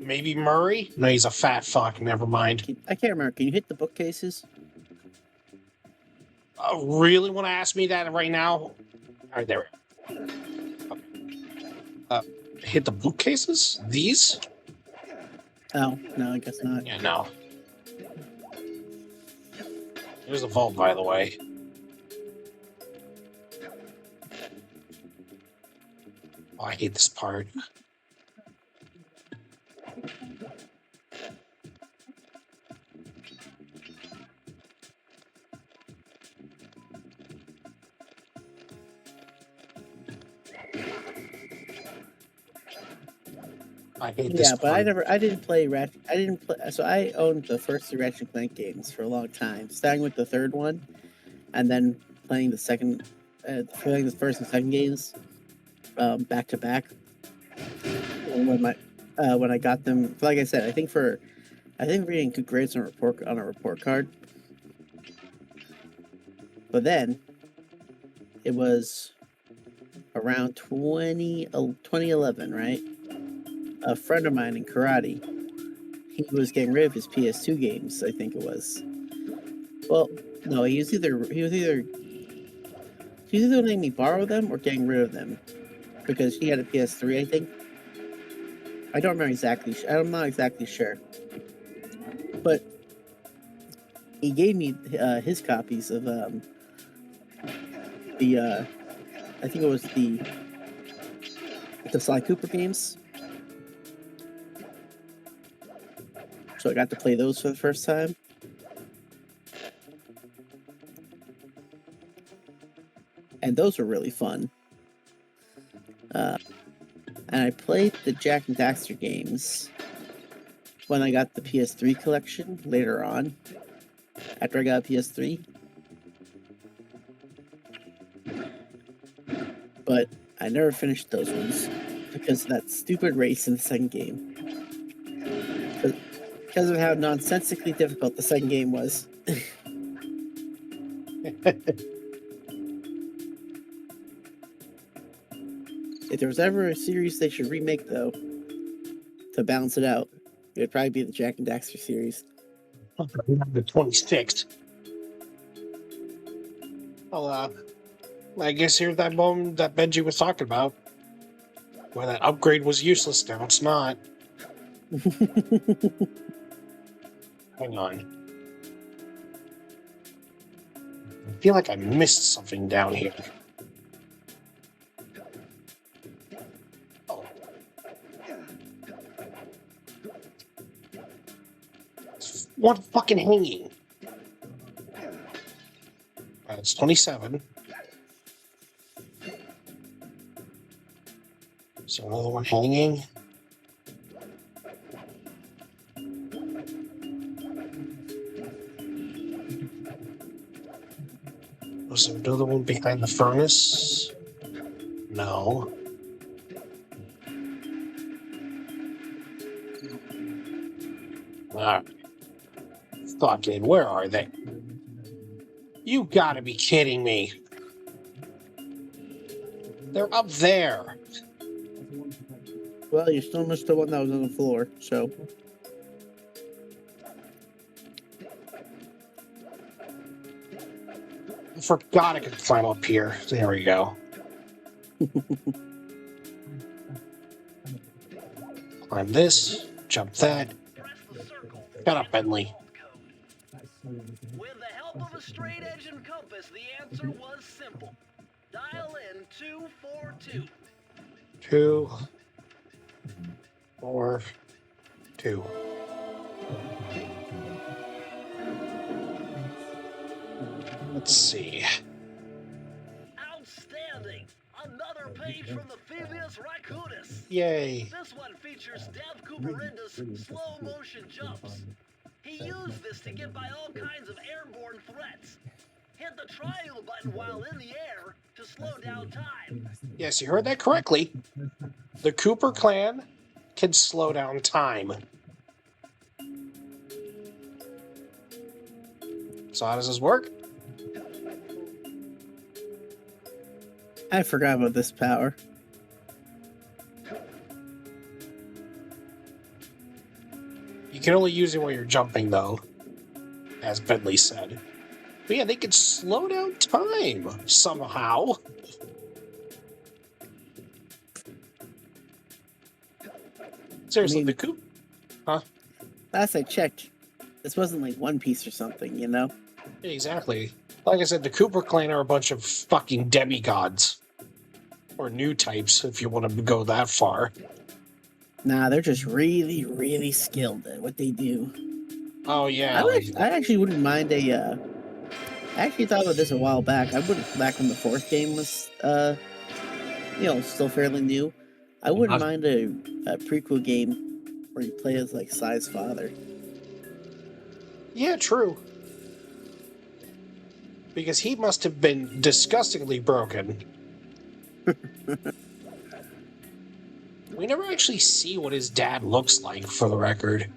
Maybe Murray? No, he's a fat fuck. Never mind. I can't remember. Can you hit the bookcases? Really want to ask me that right now? All right, there. Hit the bookcases? These? Oh, no, I guess not. Yeah, no. There's a vault, by the way. Oh, I hate this part. I hate this Yeah, but part. I didn't play Ratchet. I didn't play. So I owned the first 3 Ratchet and Clank games for a long time, starting with the third one, and then playing the first and second games back to back. When I got them, like I said, I think reading good grades on a report card. But then it was around 2011, right? A friend of mine in karate, he was getting rid of his PS2 games, I think it was. Well, no, he was either letting me borrow them or getting rid of them, because he had a PS3, I think. I don't remember exactly. I'm not exactly sure, but he gave me his copies of I think it was the Sly Cooper games. So I got to play those for the first time. And those were really fun. And I played the Jack and Daxter games when I got the PS3 collection later on, after I got a PS3. But I never finished those ones because of that stupid race in the second game. Because of how nonsensically difficult the second game was. If there was ever a series they should remake, though, to balance it out, it would probably be the Jack and Daxter series. The 26th. Well, I guess here's that moment that Benji was talking about. Where that upgrade was useless, now it's not. Hang on. I feel like I missed something down here. Oh. One fucking hanging. That's 27. So another one hanging. Was there another one behind the furnace? No. Alright. Fucking, where are they? You gotta be kidding me. They're up there. Well, you still missed the one that was on the floor, so. I forgot I could climb up here. There we go. Climb this, jump that. Press the circle. Shut up, Bentley. With the help of a straight edge and compass, the answer was simple. Dial in 242. 2, 4, 2. Let's see. Outstanding! Another page from the thevius racoonus. Yay. This one features Dev Cooperindus' slow motion jumps. He used this to get by all kinds of airborne threats. Hit the triangle button while in the air to slow down time. Yes, you heard that correctly. The Cooper clan can slow down time. So how does this work? I forgot about this power. You can only use it when you're jumping, though, as Bentley said. But yeah, they can slow down time somehow. Seriously, I mean- the Coop. Last I checked, this wasn't like One Piece or something, you know? Exactly. Like I said, the Cooper clan are a bunch of fucking demigods. Or new types, if you want to go that far. Nah, they're just really, really skilled at what they do. Oh, yeah. like- I actually wouldn't mind a. I actually thought about this a while back. I would back when the fourth game was, still fairly new. I wouldn't mind a prequel game where you play as like Sai's father. Yeah, true. Because he must have been disgustingly broken. We never actually see what his dad looks like, for the record.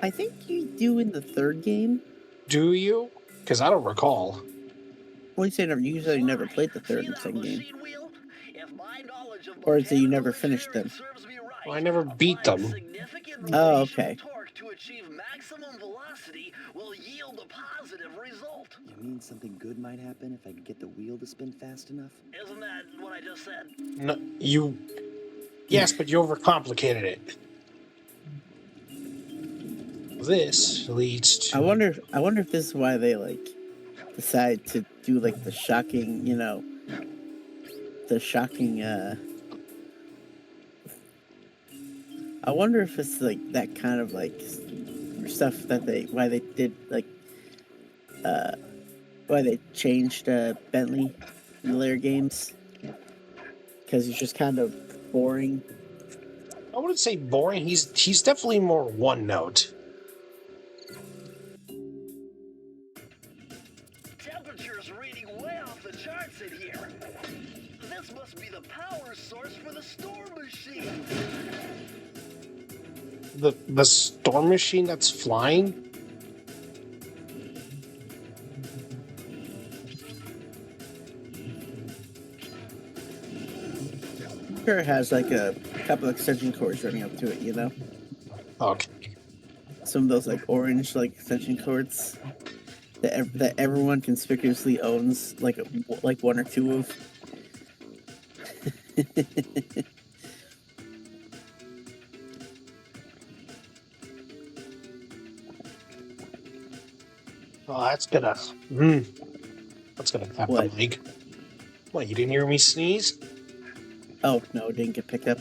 I think you do in the third game. Do you? Because I don't recall. Well, you say never. You usually never played the third See and that second game. machine wheel? If my knowledge of Or is it you never mechanical finished them? engineering serves me right, Well, I never beat them. significant Oh, rotational okay. torque to achieve maximum velocity will yield a positive result. You mean something good might happen if I can get the wheel to spin fast enough? Isn't that what I just said? No, you... Yes, but you overcomplicated it. This leads to... I wonder if this is why they like decide to do like the shocking. I wonder if it's like that kind of like stuff that why they did like why they changed Bentley in the later games, because he's just kind of boring. I wouldn't say boring. He's definitely more one note. Temperature's reading way off the charts in here. This must be the power source for the storm machine. The storm machine that's flying? Sure, it has like a couple extension cords running up to it. Okay. Some of those like orange like extension cords that everyone conspicuously owns like one or two of. Oh, that's gonna tap the What? mic. What, you didn't hear me sneeze? Oh no, it didn't get picked up.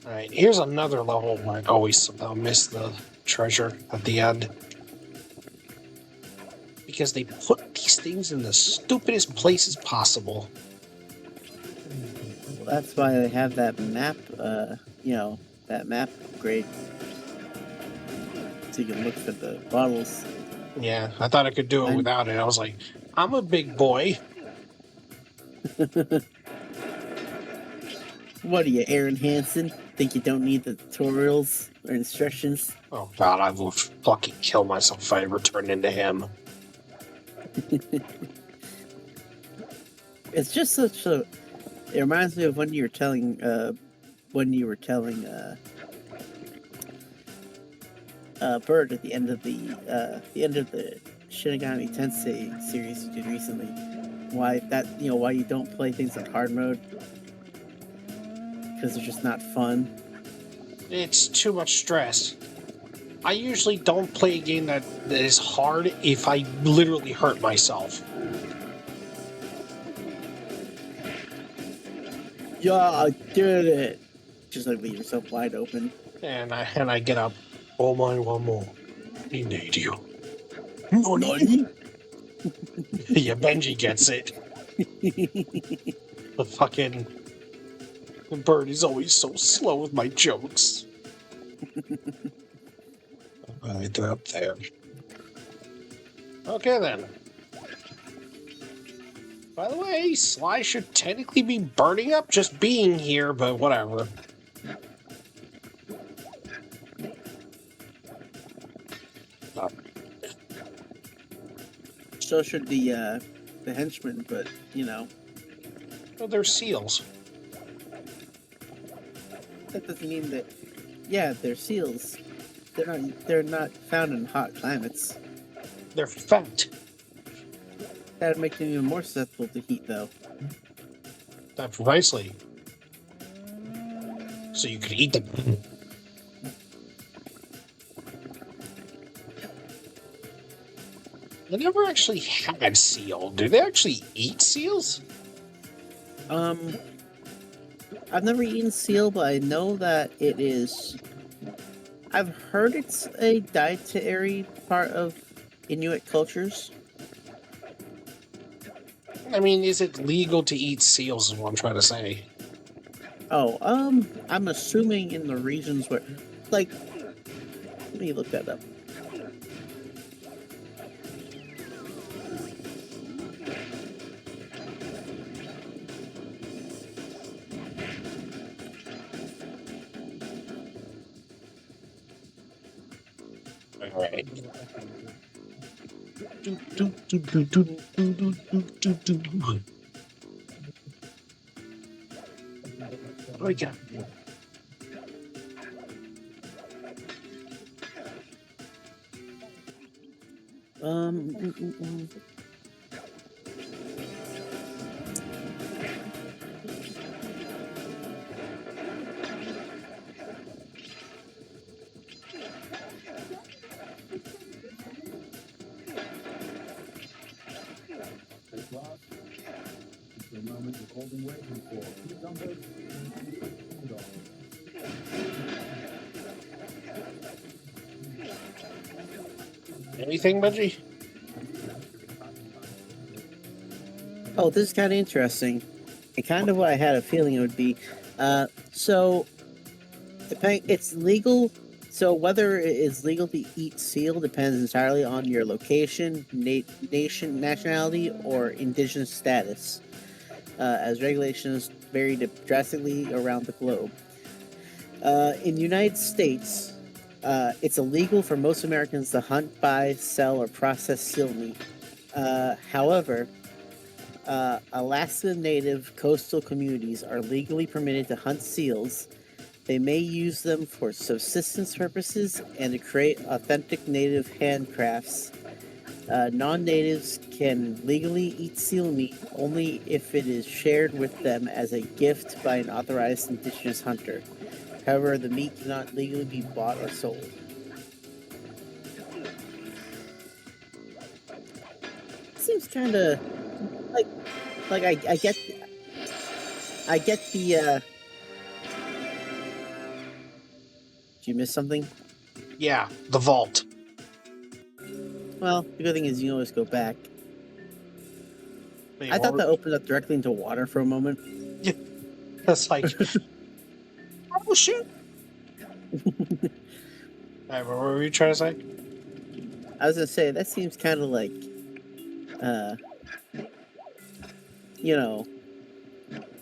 Alright, here's another level where I always somehow miss the treasure at the end. Because they put these things in the stupidest places possible. Well, that's why they have that map. That map upgrade, so you can look for the bottles. Yeah, I thought I could do it I'm- without it. I was like, I'm a big boy. What are you, Aaron Hansen? Think you don't need the tutorials or instructions? Oh god, I will fucking kill myself if I ever turn into him. It's just such a. It reminds me of when you were telling Bird at the end of the Shinigami Tensei series you did recently. Why you don't play things on hard mode? because they're just not fun. It's too much stress. I usually don't play a game that is hard if I literally hurt myself. Yeah, I did it. Just like leave yourself wide open. And I get up. Oh my, one more. I need you. Nani? Yeah, Benji gets it. The fucking bird is always so slow with my jokes. Right, they're up there. Okay then. By the way, Sly should technically be burning up just being here, but whatever. So should the henchmen, but you know, Well, they're seals. that doesn't mean that. Yeah, they're seals. They're not found in hot climates. They're fat. That'd make them even more susceptible to heat, though. That's precisely. So you could eat them. I never actually had seal. Do they actually eat seals? I've never eaten seal, but I know that it is. I've heard it's a dietary part of Inuit cultures. I mean, is it legal to eat seals is what I'm trying to say. Oh, I'm assuming in the regions where, like, let me look that up. Alright. What do we got? Mm. Anything, Benji? Oh, this is kind of interesting. And kind of what I had a feeling it would be. So, it's legal. So, whether it is legal to eat seal depends entirely on your location, nation, nationality, or indigenous status, as regulations vary drastically around the globe. In the United States, it's illegal for most Americans to hunt, buy, sell, or process seal meat. However, Alaska Native coastal communities are legally permitted to hunt seals. They may use them for subsistence purposes and to create authentic native handcrafts. Non-natives can legally eat seal meat only if it is shared with them as a gift by an authorized indigenous hunter. However, the meat cannot legally be bought or sold. Seems kind of like I get the. Did you miss something? Yeah, the vault. Well, the good thing is you can always go back. Wait, I thought what that were- opened up directly into water for a moment. That's like, oh shit. Alright, what were you trying to say? I was gonna say that seems kind of like, you know,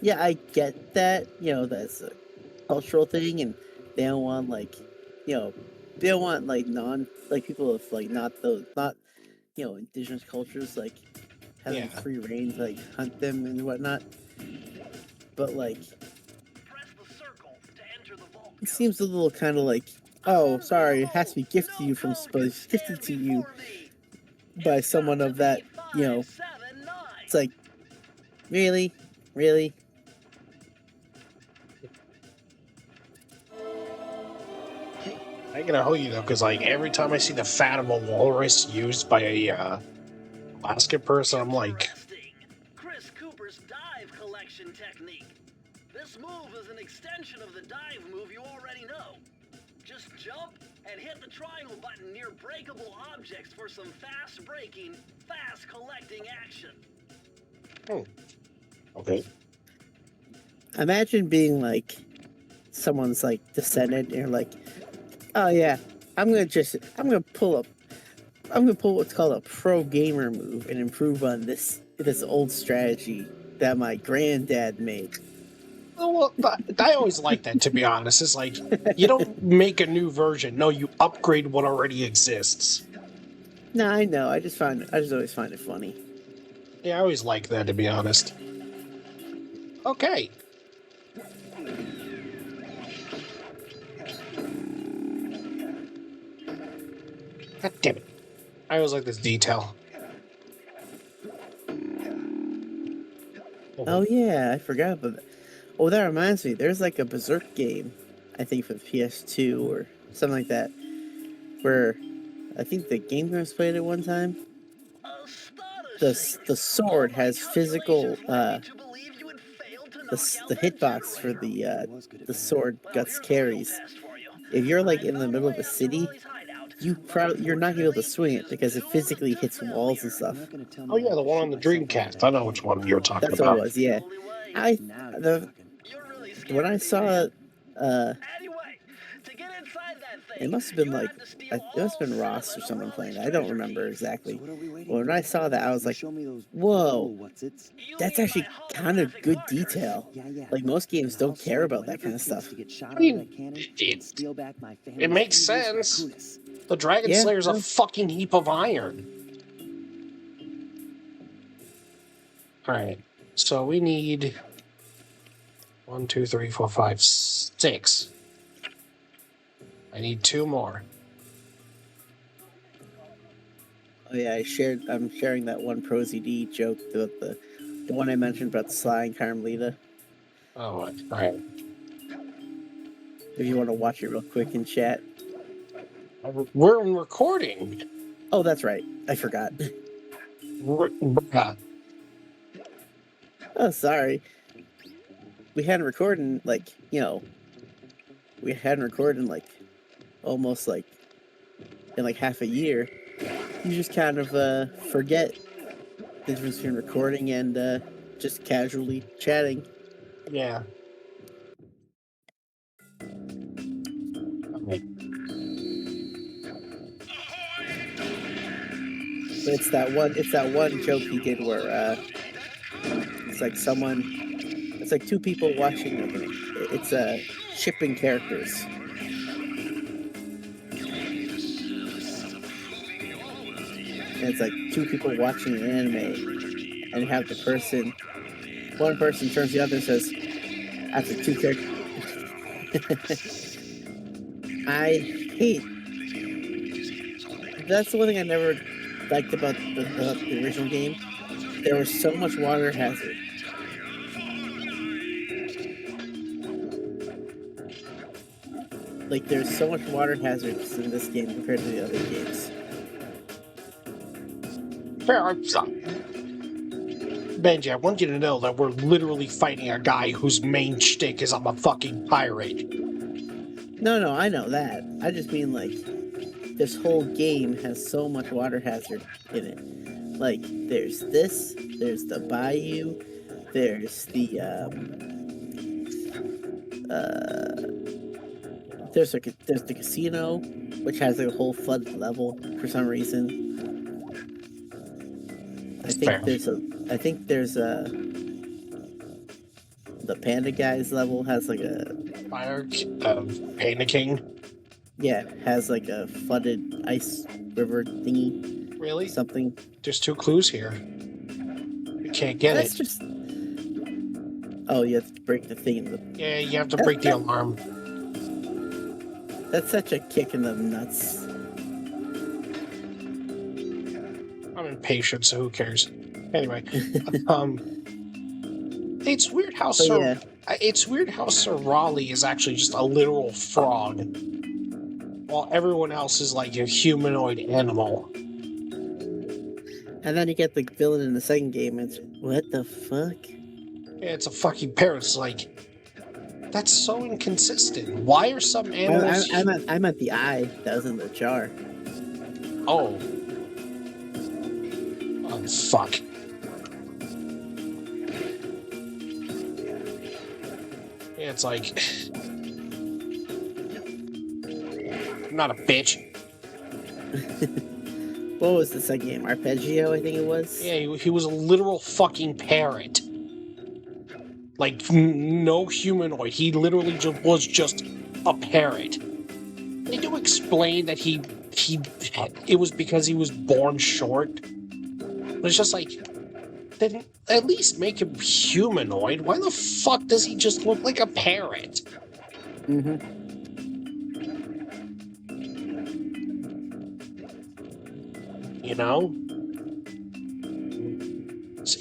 yeah, I get that. You know, that's a cultural thing, and they don't want they don't want people of not indigenous cultures having Yeah. free reign to hunt them and whatnot. But Press the circle to enter the vault. it seems a little kind of oh, sorry, it has to be gifted to you gifted to you by someone of that, it's like, really? I ain't gonna hold you though, because like every time I see the fat of a walrus used by a basket person, I'm like, Interesting. Chris Cooper's dive collection technique. This move is an extension of the dive move you already know. Just jump and hit the triangle button near breakable objects for some fast breaking, fast collecting action. okay. Imagine being like someone's like descendant and you're like, oh yeah, I'm gonna pull what's called a pro gamer move and improve on this old strategy that my granddad made. Well, I always like that, to be honest. It's like, you don't make a new version. No, you upgrade what already exists. No, I know. I just always find it funny. Yeah, I always like that, to be honest. Okay. God damn it. I always like this detail. Oh yeah, I forgot about that. Oh, that reminds me. There's like a Berserk game, I think for the PS2 or something like that, where I think the Game Grumps played it one time. The sword has physical the hitbox for the sword guts carries. If you're like in the middle of a city, you're not gonna be able to swing it because it physically hits walls and stuff. Oh yeah, the one on the Dreamcast. I know which one you're talking That's about. what it was. Yeah, when I saw it, it must have been like it must have been Ross or someone playing it. I don't remember exactly. When I saw that, I was like, "Whoa, that's actually kind of good detail." Like most games don't care about that kind of stuff. I mean, it makes sense. The Dragon Yeah, Slayer's no. a fucking heap of iron. Alright, so we need 1, 2, 3, 4, 5, 6. I need 2 more. Oh yeah, I'm sharing that one ProZD joke, the one I mentioned about the Sly and Carmelita. Oh, alright. If you want to watch it real quick in chat. We're in recording. Oh, that's right. I forgot. Bruh. Oh, sorry. We hadn't recorded almost like in like half a year. You just kind of forget the difference between recording and just casually chatting. Yeah. Okay. But it's that one joke he did where it's like two people watching it's shipping characters. And it's like two people watching an anime and have one person turns to the other and says, after two characters. That's the one thing I never liked about the original game. There was so much water hazard. Like, there's so much water hazards in this game compared to the other games. Fair, Benji, I want you to know that we're literally fighting a guy whose main shtick is I'm a fucking pirate. No, I know that. I just mean, like, this whole game has so much water hazard in it. Like, there's the bayou, there's the there's the casino, which has like a whole flooded level for some reason. I think there's the Panda Guy's level has like a Fire Panda King. Yeah, has like a flooded ice river thingy. Really? Something. There's 2 clues here. You can't get That's it. just. Oh, you have to break the thing. Yeah, you have to break the alarm. That's such a kick in the nuts. I'm impatient, so who cares? Anyway, it's weird how It's weird how Sir Raleigh is actually just a literal frog. while everyone else is like a humanoid animal. And then you get the villain in the second game. It's what the fuck? It's a fucking parrot. It's like, that's so inconsistent. Why are some animals? I meant the eye that was in the jar. Oh. Oh, fuck. Yeah, it's like, I'm not a bitch. What was the second game? Arpeggio, I think it was. Yeah, he was a literal fucking parrot. Like, no humanoid. He literally was just a parrot. They do explain that it was because he was born short. But it's just like, then at least make him humanoid. Why the fuck does he just look like a parrot? Mm-hmm. You know?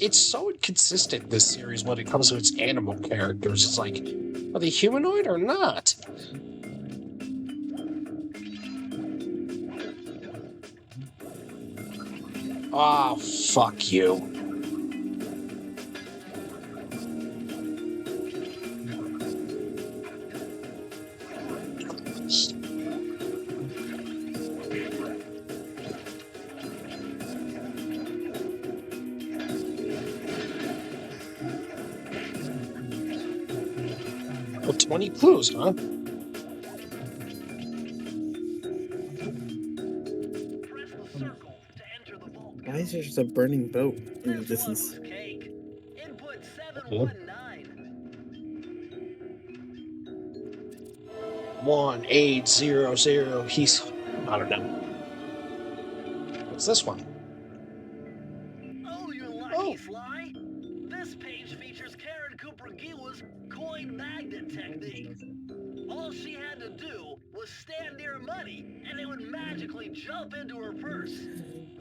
It's so inconsistent, this series, when it comes to its animal characters. It's like, are they humanoid or not? Ah, fuck you. Oh, 20 clues, huh? Press the circle to enter the vault. Why is there just a burning boat in the This one distance? was cake. Input 719. 1800. He's, I don't know. What's this one? Oh, you're lucky, Oh. Sly. This page features Karen Cooper Giwa's coin magnet technique. All she had to do was stand near money, and it would magically jump into her purse.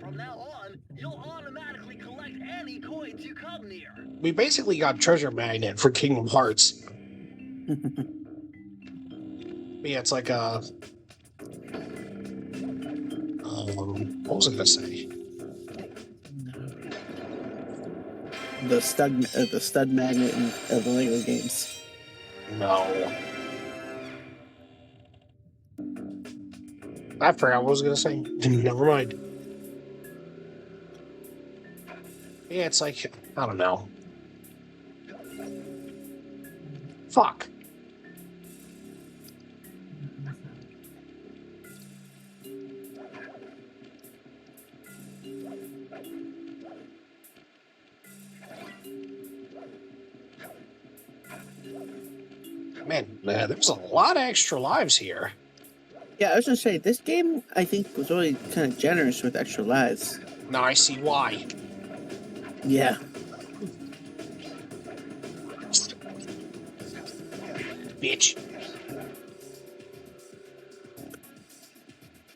From now on, you'll automatically collect any coins you come near. We basically got Treasure Magnet for Kingdom Hearts. Yeah, it's like a... what was I gonna say? The stud magnet of the Lego games. No. I forgot what I was gonna say. Never mind. Yeah, it's like, I don't know. Fuck. Man, there's a lot of extra lives here. Yeah, I was gonna say this game I think was really kind of generous with extra lives. Now I see why. Yeah. Bitch.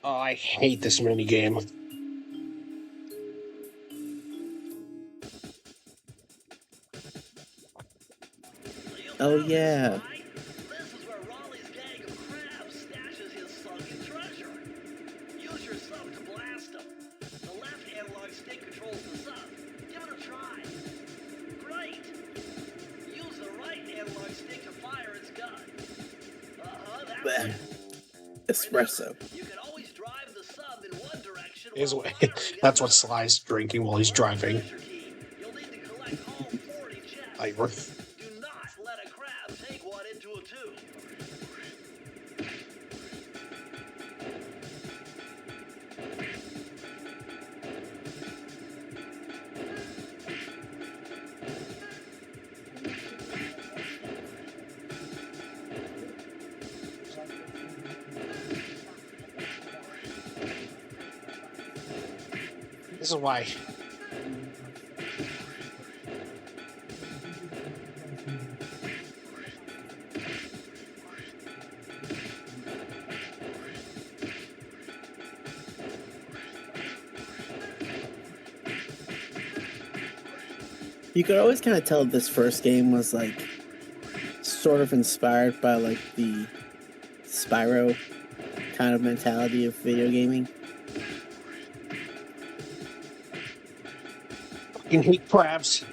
Oh, I hate this minigame. Oh yeah. This is where Raleigh's gang of crabs stashes his sunken treasure. Use your sub to blast them. The left analog stick controls the sub. Give it a try. Great. Use the right analog stick to fire its gun. That's Bleh. it. Espresso. You can always drive the sub in one direction. Is while what- firing That's the what other. Sly's drinking while he's driving. Treasure key. You'll need to collect all 40 chests. I, Do not let a crab take one into a tube. this is why. You could always kind of tell this first game was like sort of inspired by like the Spyro kind of mentality of video gaming. Fucking hate crabs.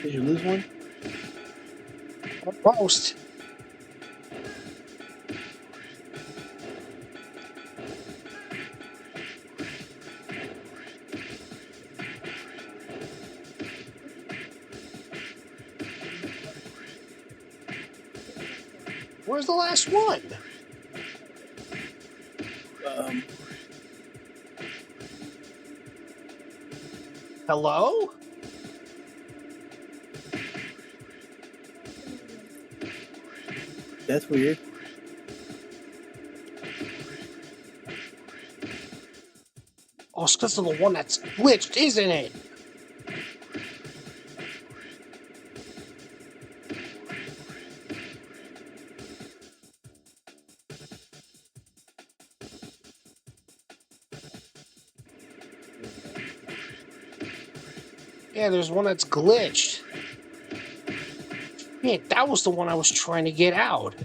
Did you lose one? Almost. Where's the last one? Hello? That's weird. Oh, it's because of the one that's glitched, isn't it? Yeah, there's one that's glitched. Yeah, that was the one I was trying to get out.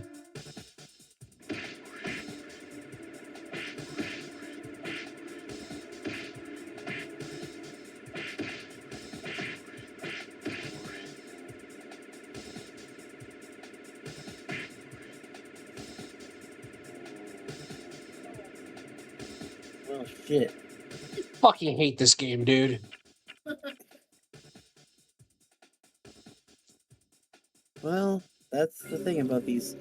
Oh shit. Fucking hate this game, dude. Well, that's the thing about these.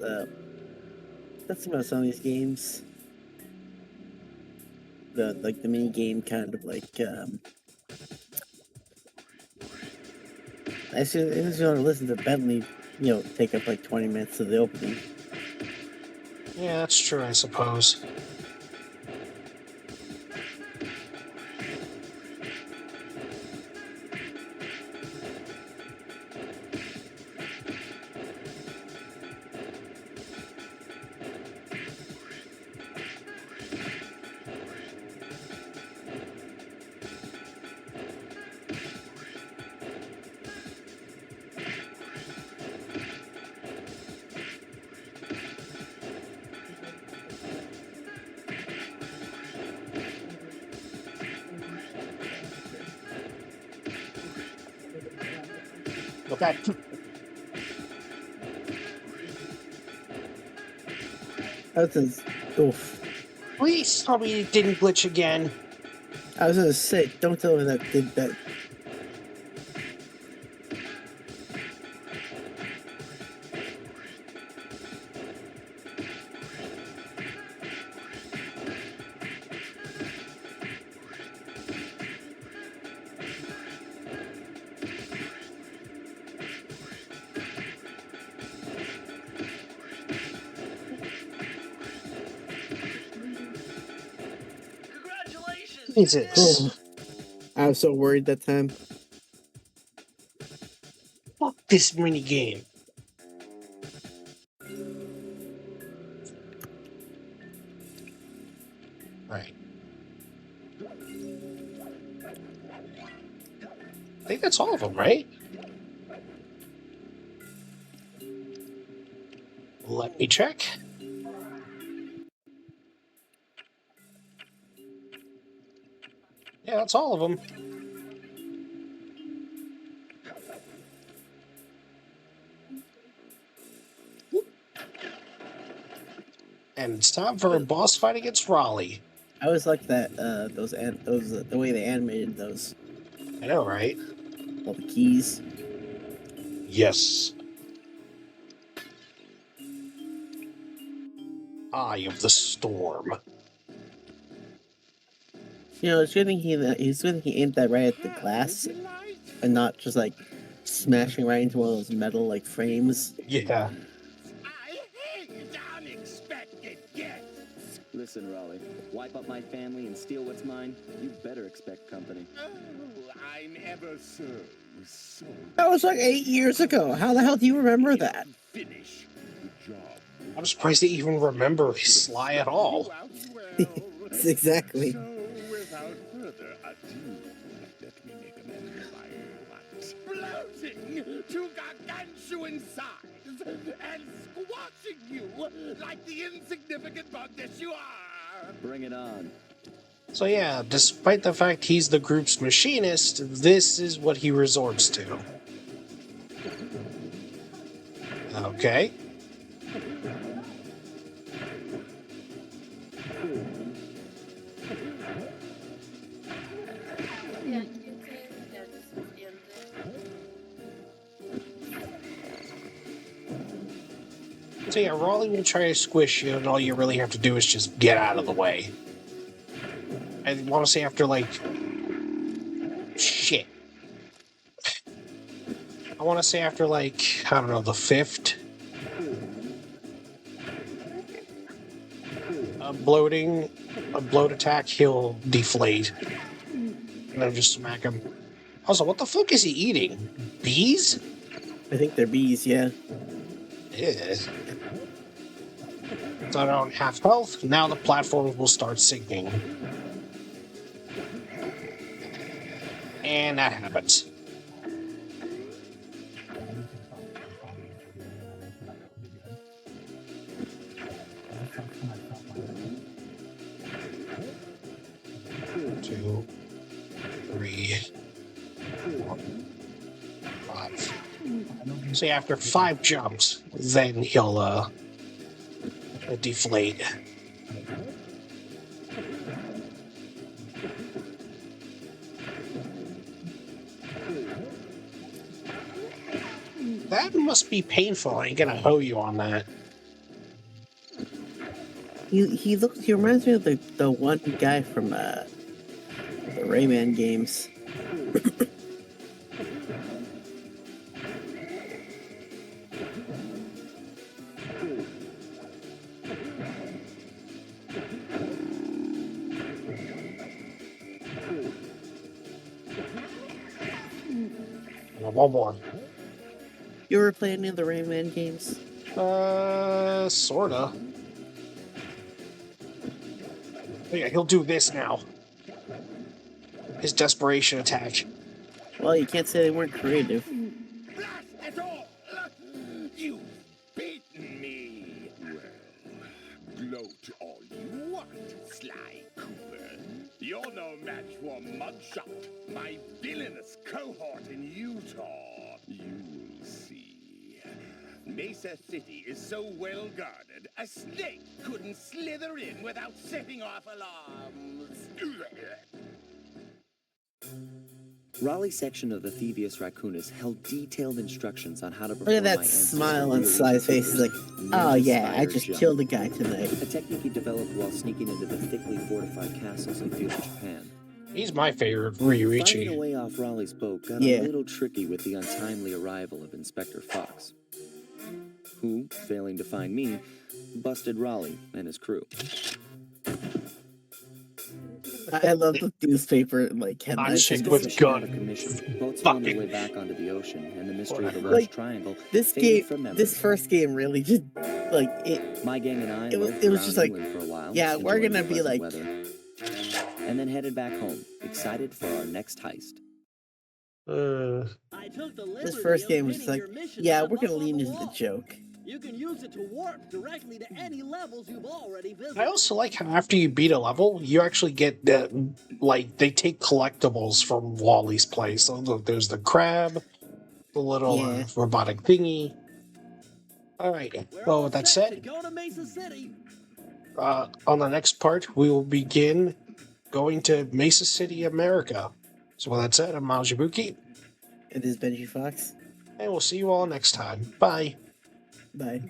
That's about some of these games. The mini game kind of like. I just want to listen to Bentley, take up like 20 minutes of the opening. Yeah, that's true, I suppose. Okay. That's oof. Please tell me it didn't glitch again. I was gonna say, don't tell me that did that. Congratulations! Jesus. Oh, I was so worried that time. Fuck this mini game. Right. I think that's all of them, right? Let me check. Yeah, that's all of them. And it's time for a boss fight against Raleigh. I always liked that the way they animated those, I know, right? all the keys. Yes. Eye of the Storm. It's good thing he's good thing he aimed that right at the glass, and not just like smashing right into one of those metal like frames. Yeah. I hate unexpected gifts. Listen, Raleigh, wipe up my family and steal what's mine, you better expect company. Oh, I'm ever so sorry. That was like 8 years ago. How the hell do you remember that? Finish the job. I'm surprised they even remember Sly at all. You out well. Exactly. So, without further ado, let me make a man exploding to gargantuan size and squashing you like the insignificant bug that you are. Bring it on. So yeah, despite the fact he's the group's machinist, this is what he resorts to. Okay. So yeah, Raleigh will try to squish you, and all you really have to do is just get out of the way. I want to say after, like... Shit. I want to say after, like, I don't know, the 5th? A bloat attack, he'll deflate. And then just smack him. Also, what the fuck is he eating? Bees? I think they're bees, yeah. Yeah. So they're on half health. Now the platforms will start sinking. And that happens. Two, three, four, 5. See, after 5 jumps, then he'll deflate. That must be painful. I ain't gonna hoe you on that. He reminds me of the one guy from the Rayman games. One more. You ever play any of the Rayman games? Sorta. Oh yeah, he'll do this now. His desperation attack. Well, you can't say they weren't creative. Blast it all! You've beaten me. Well, gloat all you want, Sly Cooper. You're no match for Mudshot, my villainous cohort in Utah. You will see. Mesa City is so well guarded, a snake couldn't slither in without setting off alarms. Raleigh's section of the thevius racoonus held detailed instructions on how to perform Look at my that ancestors' smile on real Sly's face. He's like, oh yeah, I just jump. killed a guy tonight. A technique he developed while sneaking into the thickly fortified castles in feudal Japan. He's my favorite Finding a Ryuichi. way off Raleigh's boat got Yeah. a little tricky with the untimely arrival of Inspector Fox, who, failing to find me, busted Raleigh and his crew. I love the newspaper like I'm headlines. sick and with just- gun. Out of commission, boats on their Fucking- way back onto the ocean, and the mystery of the Whatever. Welsh Like, Triangle This faded game, from memory. this first game really just like it. My gang and I It was- loafed it was around just like, England for a while, yeah, we're enjoying gonna the be pleasant like- weather, and then headed back home, excited for our next heist. I took the This liberty first of game was pinning like, your mission yeah, map we're gonna up on lean the into the wall. joke. You can use it to warp directly to any levels you've already visited. I also like how after you beat a level, you actually get like they take collectibles from Wally's place. So look, there's the crab, the little Yeah. robotic thingy. All right. We're Well, all with that set to said, go to Mesa City. on the next part, we will begin going to Mesa City, America. So with that said, I'm Miles Yabuki, It is Benji Fox. and we'll see you all next time. Bye. Bye.